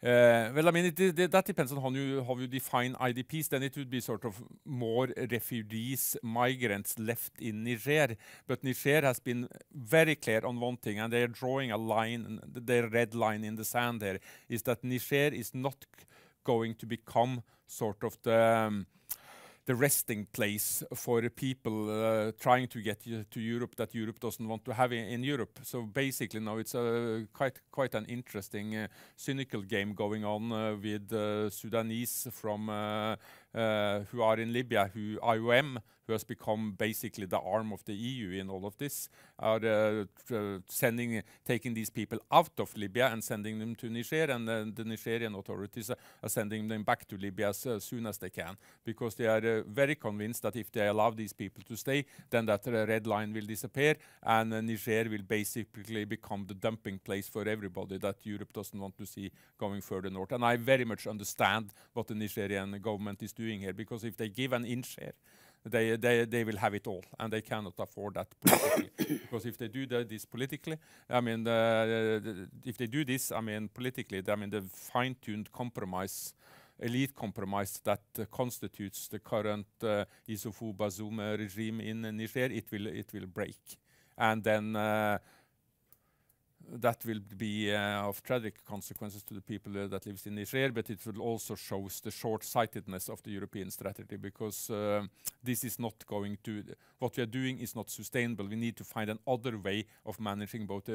C: I mean, that depends on how you define IDPs. Then it would be sort of more refugees, migrants left in Niger. But Niger has been very clear on one thing, and they are drawing a line, their red line in the sand there, is that Niger is not going to become sort of the resting place for people trying to get to Europe that Europe doesn't want to have in Europe. So basically now it's quite an interesting cynical game going on with Sudanese from who are in Libya, IOM, who has become basically the arm of the EU in all of this, are taking these people out of Libya and sending them to Niger, and the Nigerian authorities are sending them back to Libya as soon as they can, because they are very convinced that if they allow these people to stay, then that red line will disappear, and Niger will basically become the dumping place for everybody that Europe doesn't want to see going further north. And I very much understand what the Nigerian government is doing here, because if they give an inch here, they will have it all, and they cannot afford that politically. Because if they do this politically, I mean, if they do this, I mean, politically, I mean, the fine-tuned compromise, elite compromise that constitutes the current Issoufou Bazoum regime in Niger, it will break, and then that will be of tragic consequences to the people that lives in Niger, but it will also show the short-sightedness of the European strategy, because this is not going to, what we are doing is not sustainable. We need to find another way of managing both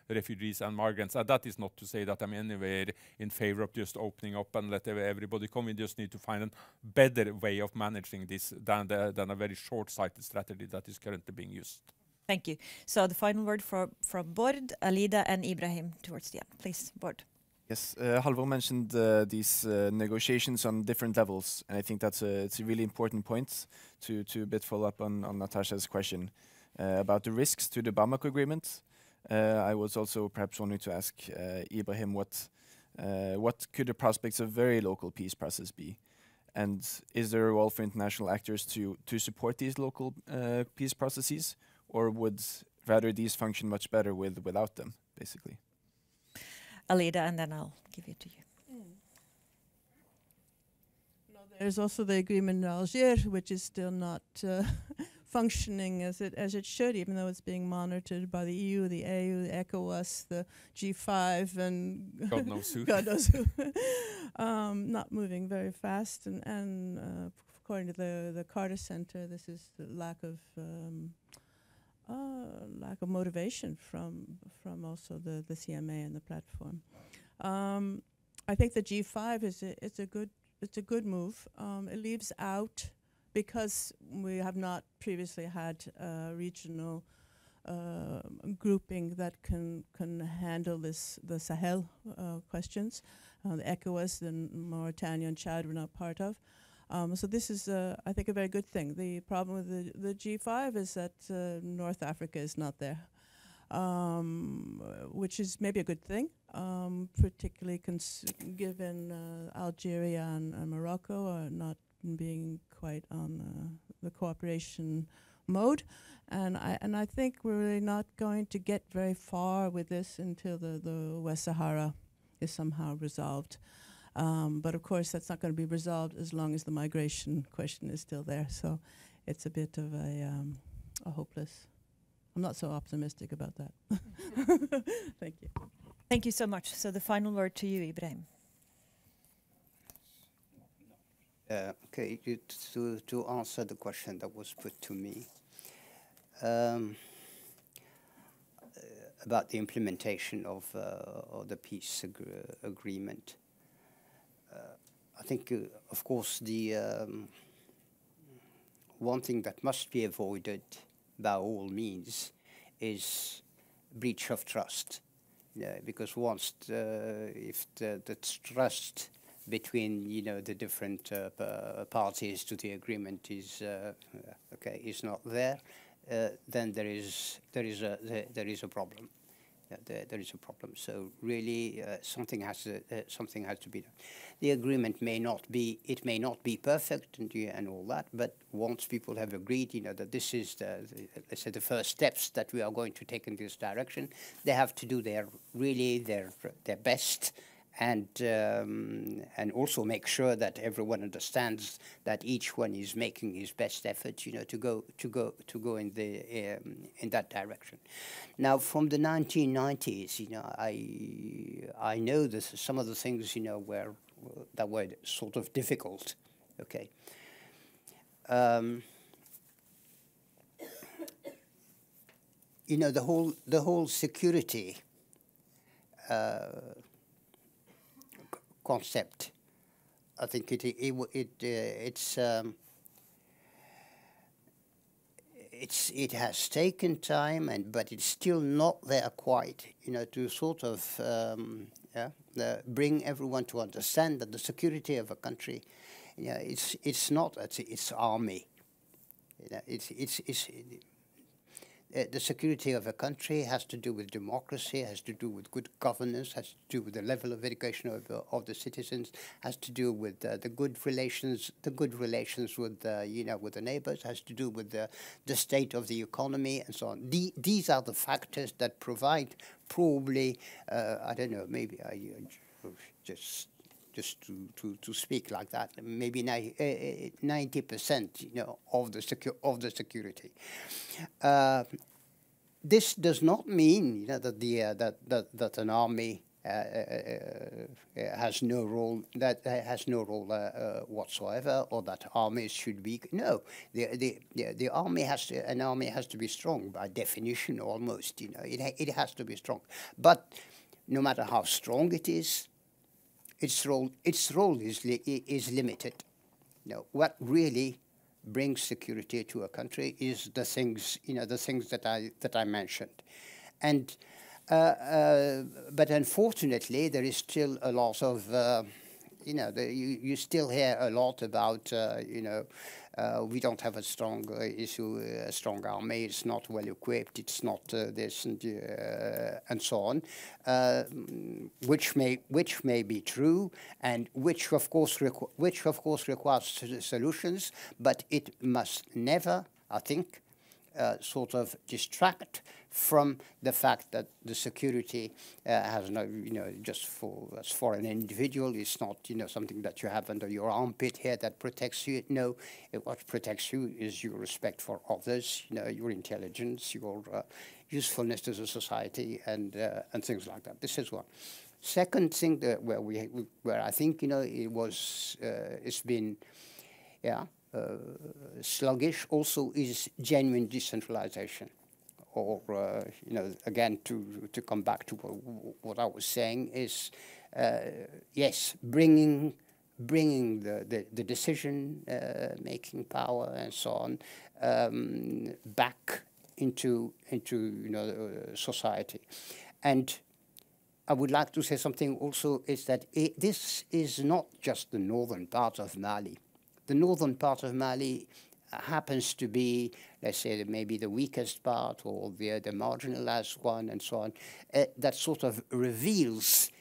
C: refugees and migrants. And that is not to say that I'm anywhere in favor of just opening up and let everybody come. We just need to find a better way of managing this than a very short-sighted strategy that is currently being used.
A: Thank you. So the final word from Bård, Alida, and Ibrahim towards the end. Please, Bård.
D: Yes, Halvor mentioned these negotiations on different levels, and I think it's a really important point to a bit follow up on Natasha's question about the risks to the Bamako agreement. I was also perhaps wanting to ask Ibrahim what could the prospects of very local peace process be, and is there a role for international actors to support these local peace processes? Or would rather these function much better without them, basically?
A: Alida, and then I'll give it to you.
E: No, there's also the agreement in Algiers, which is still not functioning as it should, even though it's being monitored by the EU, the AU, the ECOWAS, the G5, and
C: God knows who.
E: God knows who. Not moving very fast, and according to the Carter Center, this is the lack of motivation from also the CMA and the platform. I think the G5 it's a good move. It leaves out, because we have not previously had a regional grouping that can handle the Sahel questions, the ECOWAS, the Mauritania and Chad were not part of. So this is, I think, a very good thing. The problem with the G5 is that North Africa is not there, which is maybe a good thing, particularly given Algeria and Morocco are not being quite on the cooperation mode. And I think we're really not going to get very far with this until the West Sahara is somehow resolved. But of course, that's not going to be resolved as long as the migration question is still there. So it's a bit of a hopeless. I'm not so optimistic about that. Thank you.
A: Thank you so much. So the final word to you, Ibrahim.
B: Okay, to answer the question that was put to me about the implementation of the peace agreement. I think, of course, the one thing that must be avoided by all means is breach of trust. Because once if the trust between the different parties to the agreement is is not there, then there is a problem. There is a problem. So really, something has to be done. The agreement may not be perfect and all that, but once people have agreed, that this is let's say the first steps that we are going to take in this direction, they have to do their best. And also make sure that everyone understands that each one is making his best effort, to go in that direction. Now, from the 1990s, I know this, some of the things, that were sort of difficult. Okay. The whole security concept. I think it has taken time, but it's still not there quite. To sort of bring everyone to understand that the security of a country, it's not its army. The security of a country has to do with democracy, has to do with good governance, has to do with the level of education of the citizens, has to do with the good relations with with the neighbors, has to do with the state of the economy and so on. These are the factors that provide probably I don't know, maybe just to speak like that, maybe 90% of the security. This does not mean that an army has no role whatsoever, or that armies should be the army has to be strong by definition almost. It has to be strong, but no matter how strong it is, its role is limited. What really brings security to a country is the things that I mentioned, and but unfortunately there is still a lot of you still hear a lot about we don't have a strong a strong army. It's not well equipped. It's not this and so on, which may be true, and which of course requires solutions. But it must never, I think, sort of distract from the fact that the security has no, just for an individual, it's not, something that you have under your armpit here that protects you. No, what protects you is your respect for others, your intelligence, your usefulness to the society, and things like that. This is one. Second thing that where I think it's been sluggish also is genuine decentralization, or again to come back to what I was saying is yes, bringing the decision making power and so on back into society. And I would like to say something also is that this is not just the northern part of Mali. The northern part of Mali happens to be, let's say, maybe the weakest part or the marginalized one and so on. That sort of reveals,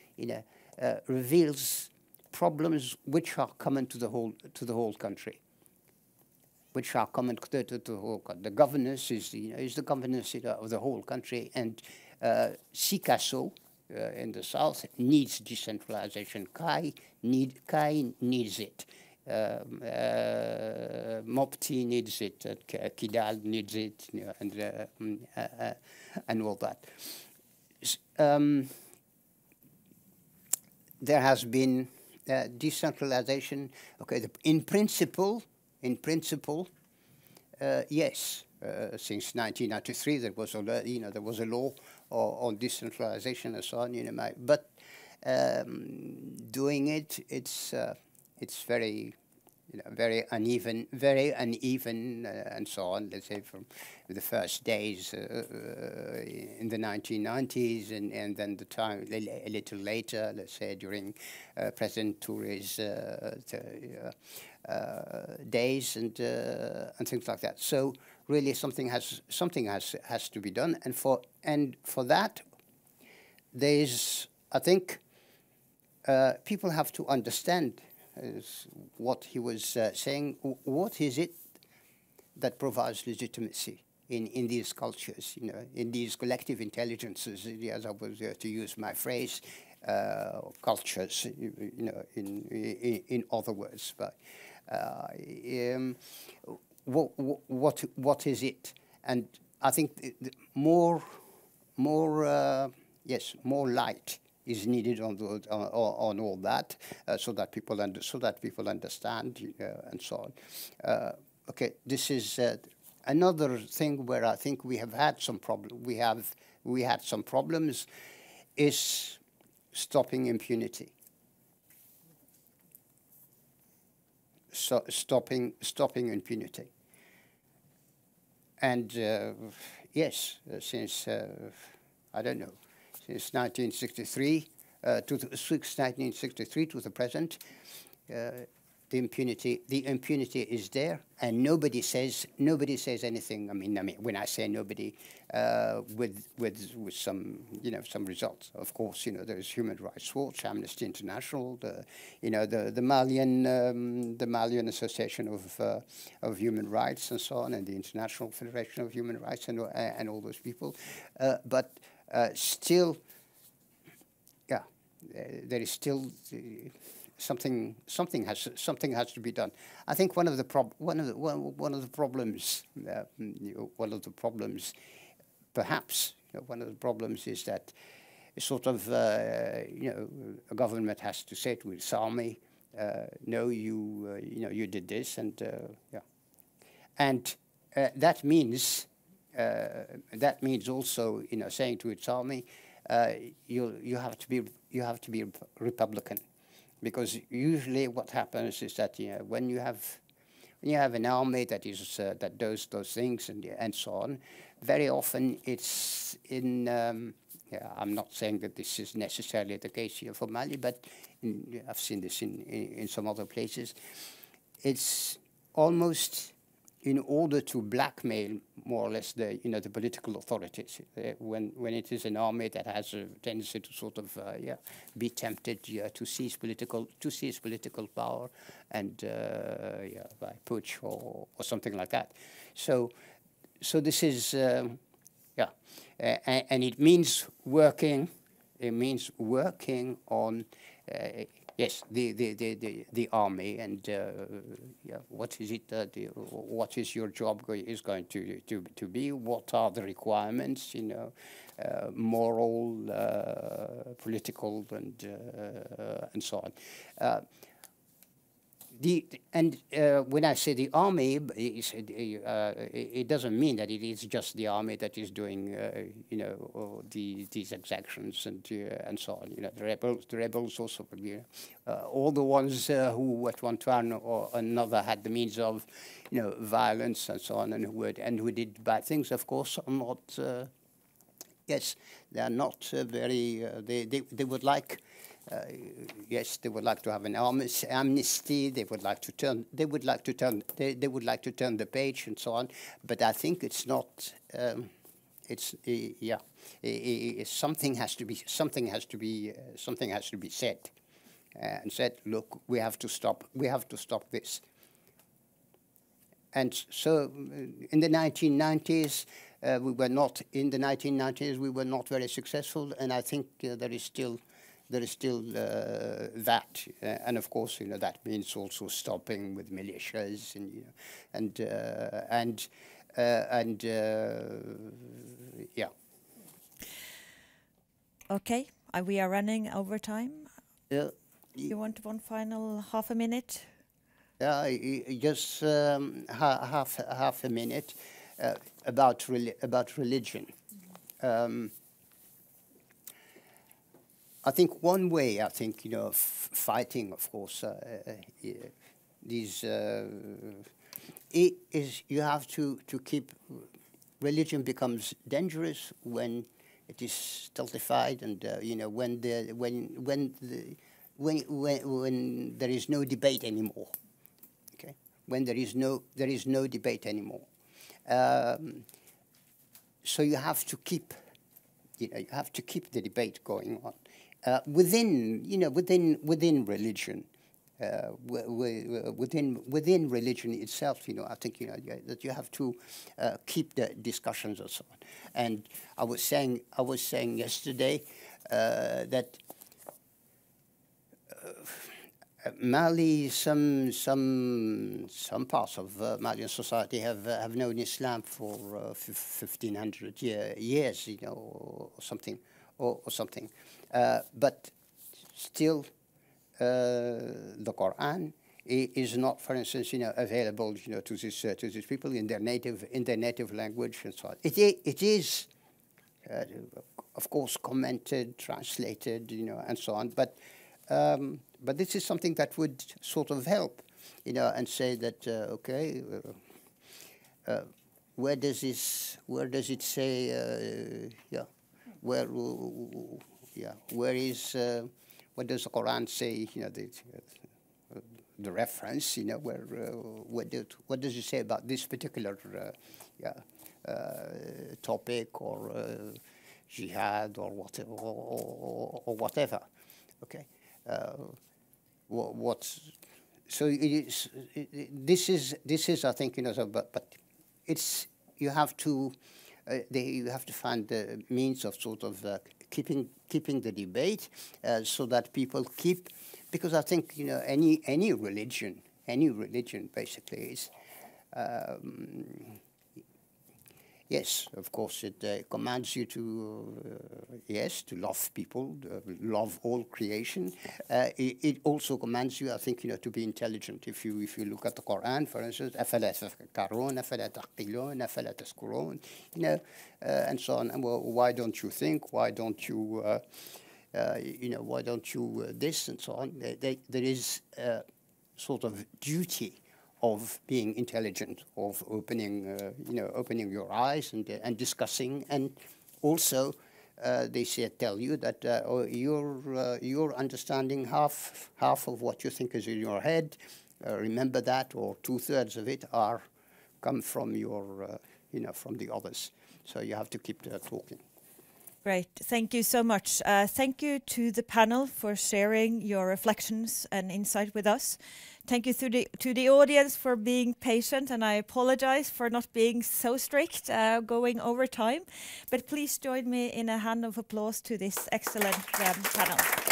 B: reveals problems which are common to the whole country. Which are common to the whole country. The governance is the governance of the whole country, and Sikasso in the south needs decentralization. Kai needs it. Mopti needs it. Kidal needs it, and all that. There has been decentralization. Okay, in principle, yes. Since 1993, there was a law on decentralization and so on. But doing it, it's very, very uneven, and so on. Let's say from the first days in the 1990s, and then the time a little later, let's say during President Touré's days and things like that. So really, something has to be done, and for that, there's, I think, people have to understand what he was saying. What is it that provides legitimacy in these cultures, in these collective intelligences, as I was to use my phrase, cultures, in other words, but what is it? And I think more light is needed on all that, so that people understand, and so on. Okay, this is another thing where I think we have had some problem. We had some problems. Is stopping impunity. So stopping impunity. And yes, since I don't know, since 1963 to the present, the impunity is there, and nobody says anything. I mean, when I say nobody, with some some results. Of course, there's Human Rights Watch, Amnesty International, the Malian Association of Human Rights and so on, and the International Federation of Human Rights, and all those people, but still, yeah, there is still. Something has to be done. I think one of the problems, perhaps one of the problems is that sort of a government has to say to its army, no, you did this, and yeah, and that means also saying to its army, you have to be Republican. Because usually what happens is that when you have an army that does those things and so on, very often it's in. I'm not saying that this is necessarily the case here for Mali, but I've seen this in some other places. It's almost in order to blackmail more or less the political authorities, when it is an army that has a tendency to sort of be tempted to seize political power and by putsch or something like that. So this is and it means working. It means working on. Yes, the army, and what is it? What is your job is going to be? What are the requirements? Moral, political, and so on. When I say the army, it doesn't mean that it is just the army that is doing, these exactions and so on. The rebels also, all the ones who at one time or another had the means of, violence and so on, and who did bad things, of course, are not yes, they are not very. They would like. Yes, they would like to have an amnesty. They would like to turn. They would like to turn. They would like to turn the page and so on. But I think it's not. It's yeah. Something has to be. Something has to be. Something has to be said, and said. Look, we have to stop. We have to stop this. And so, in the 1990s, we were not. In the 1990s, we were not very successful, and I think there is still that, and of course, that means also stopping with militias, and yeah.
A: Okay, we are running over time.
B: Yeah.
A: You want one final half a minute?
B: Just half a minute about religion. I think one way, of fighting, of course, these is you have to keep. Religion becomes dangerous when it is stultified, and when there is no debate anymore. Okay, when there is no debate anymore. So you have to keep. You have to keep the debate going on. Within religion, within religion itself, I think that you have to keep the discussions and so on. And I was saying yesterday that Mali, some parts of Malian society have known Islam for 1,500 years, or something, but still, the Quran is not, for instance, available, to these people in their native language and so on. It is, of course, commented, translated, and so on, but this is something that would sort of help, and say that okay, where does it say? Where is? What does the Quran say? The reference. What does it say about this particular topic or jihad or whatever? Okay. So it is. This is I think but it's you have to find the means of sort of keeping the debate so that people keep, because I think any religion basically is. Yes, of course, it commands you to to love people, love all creation. It also commands you, I think, to be intelligent. If you look at the Quran, for instance, أَفَلَا تَذَكَّرُونَ أَفَلَا تَعْقِلُونَ أَفَلَا تَذْكُرُونَ, and so on. And well, why don't you think? Why don't you, why don't you this and so on? There is a sort of duty of being intelligent, of opening your eyes and discussing, and also they tell you that you're understanding half of what you think is in your head. Remember that, or 2/3 of it come from your from the others. So you have to keep talking.
A: Great, thank you so much. Thank you to the panel for sharing your reflections and insight with us. Thank you to the audience for being patient, and I apologize for not being so strict going over time. But please join me in a hand of applause to this excellent panel.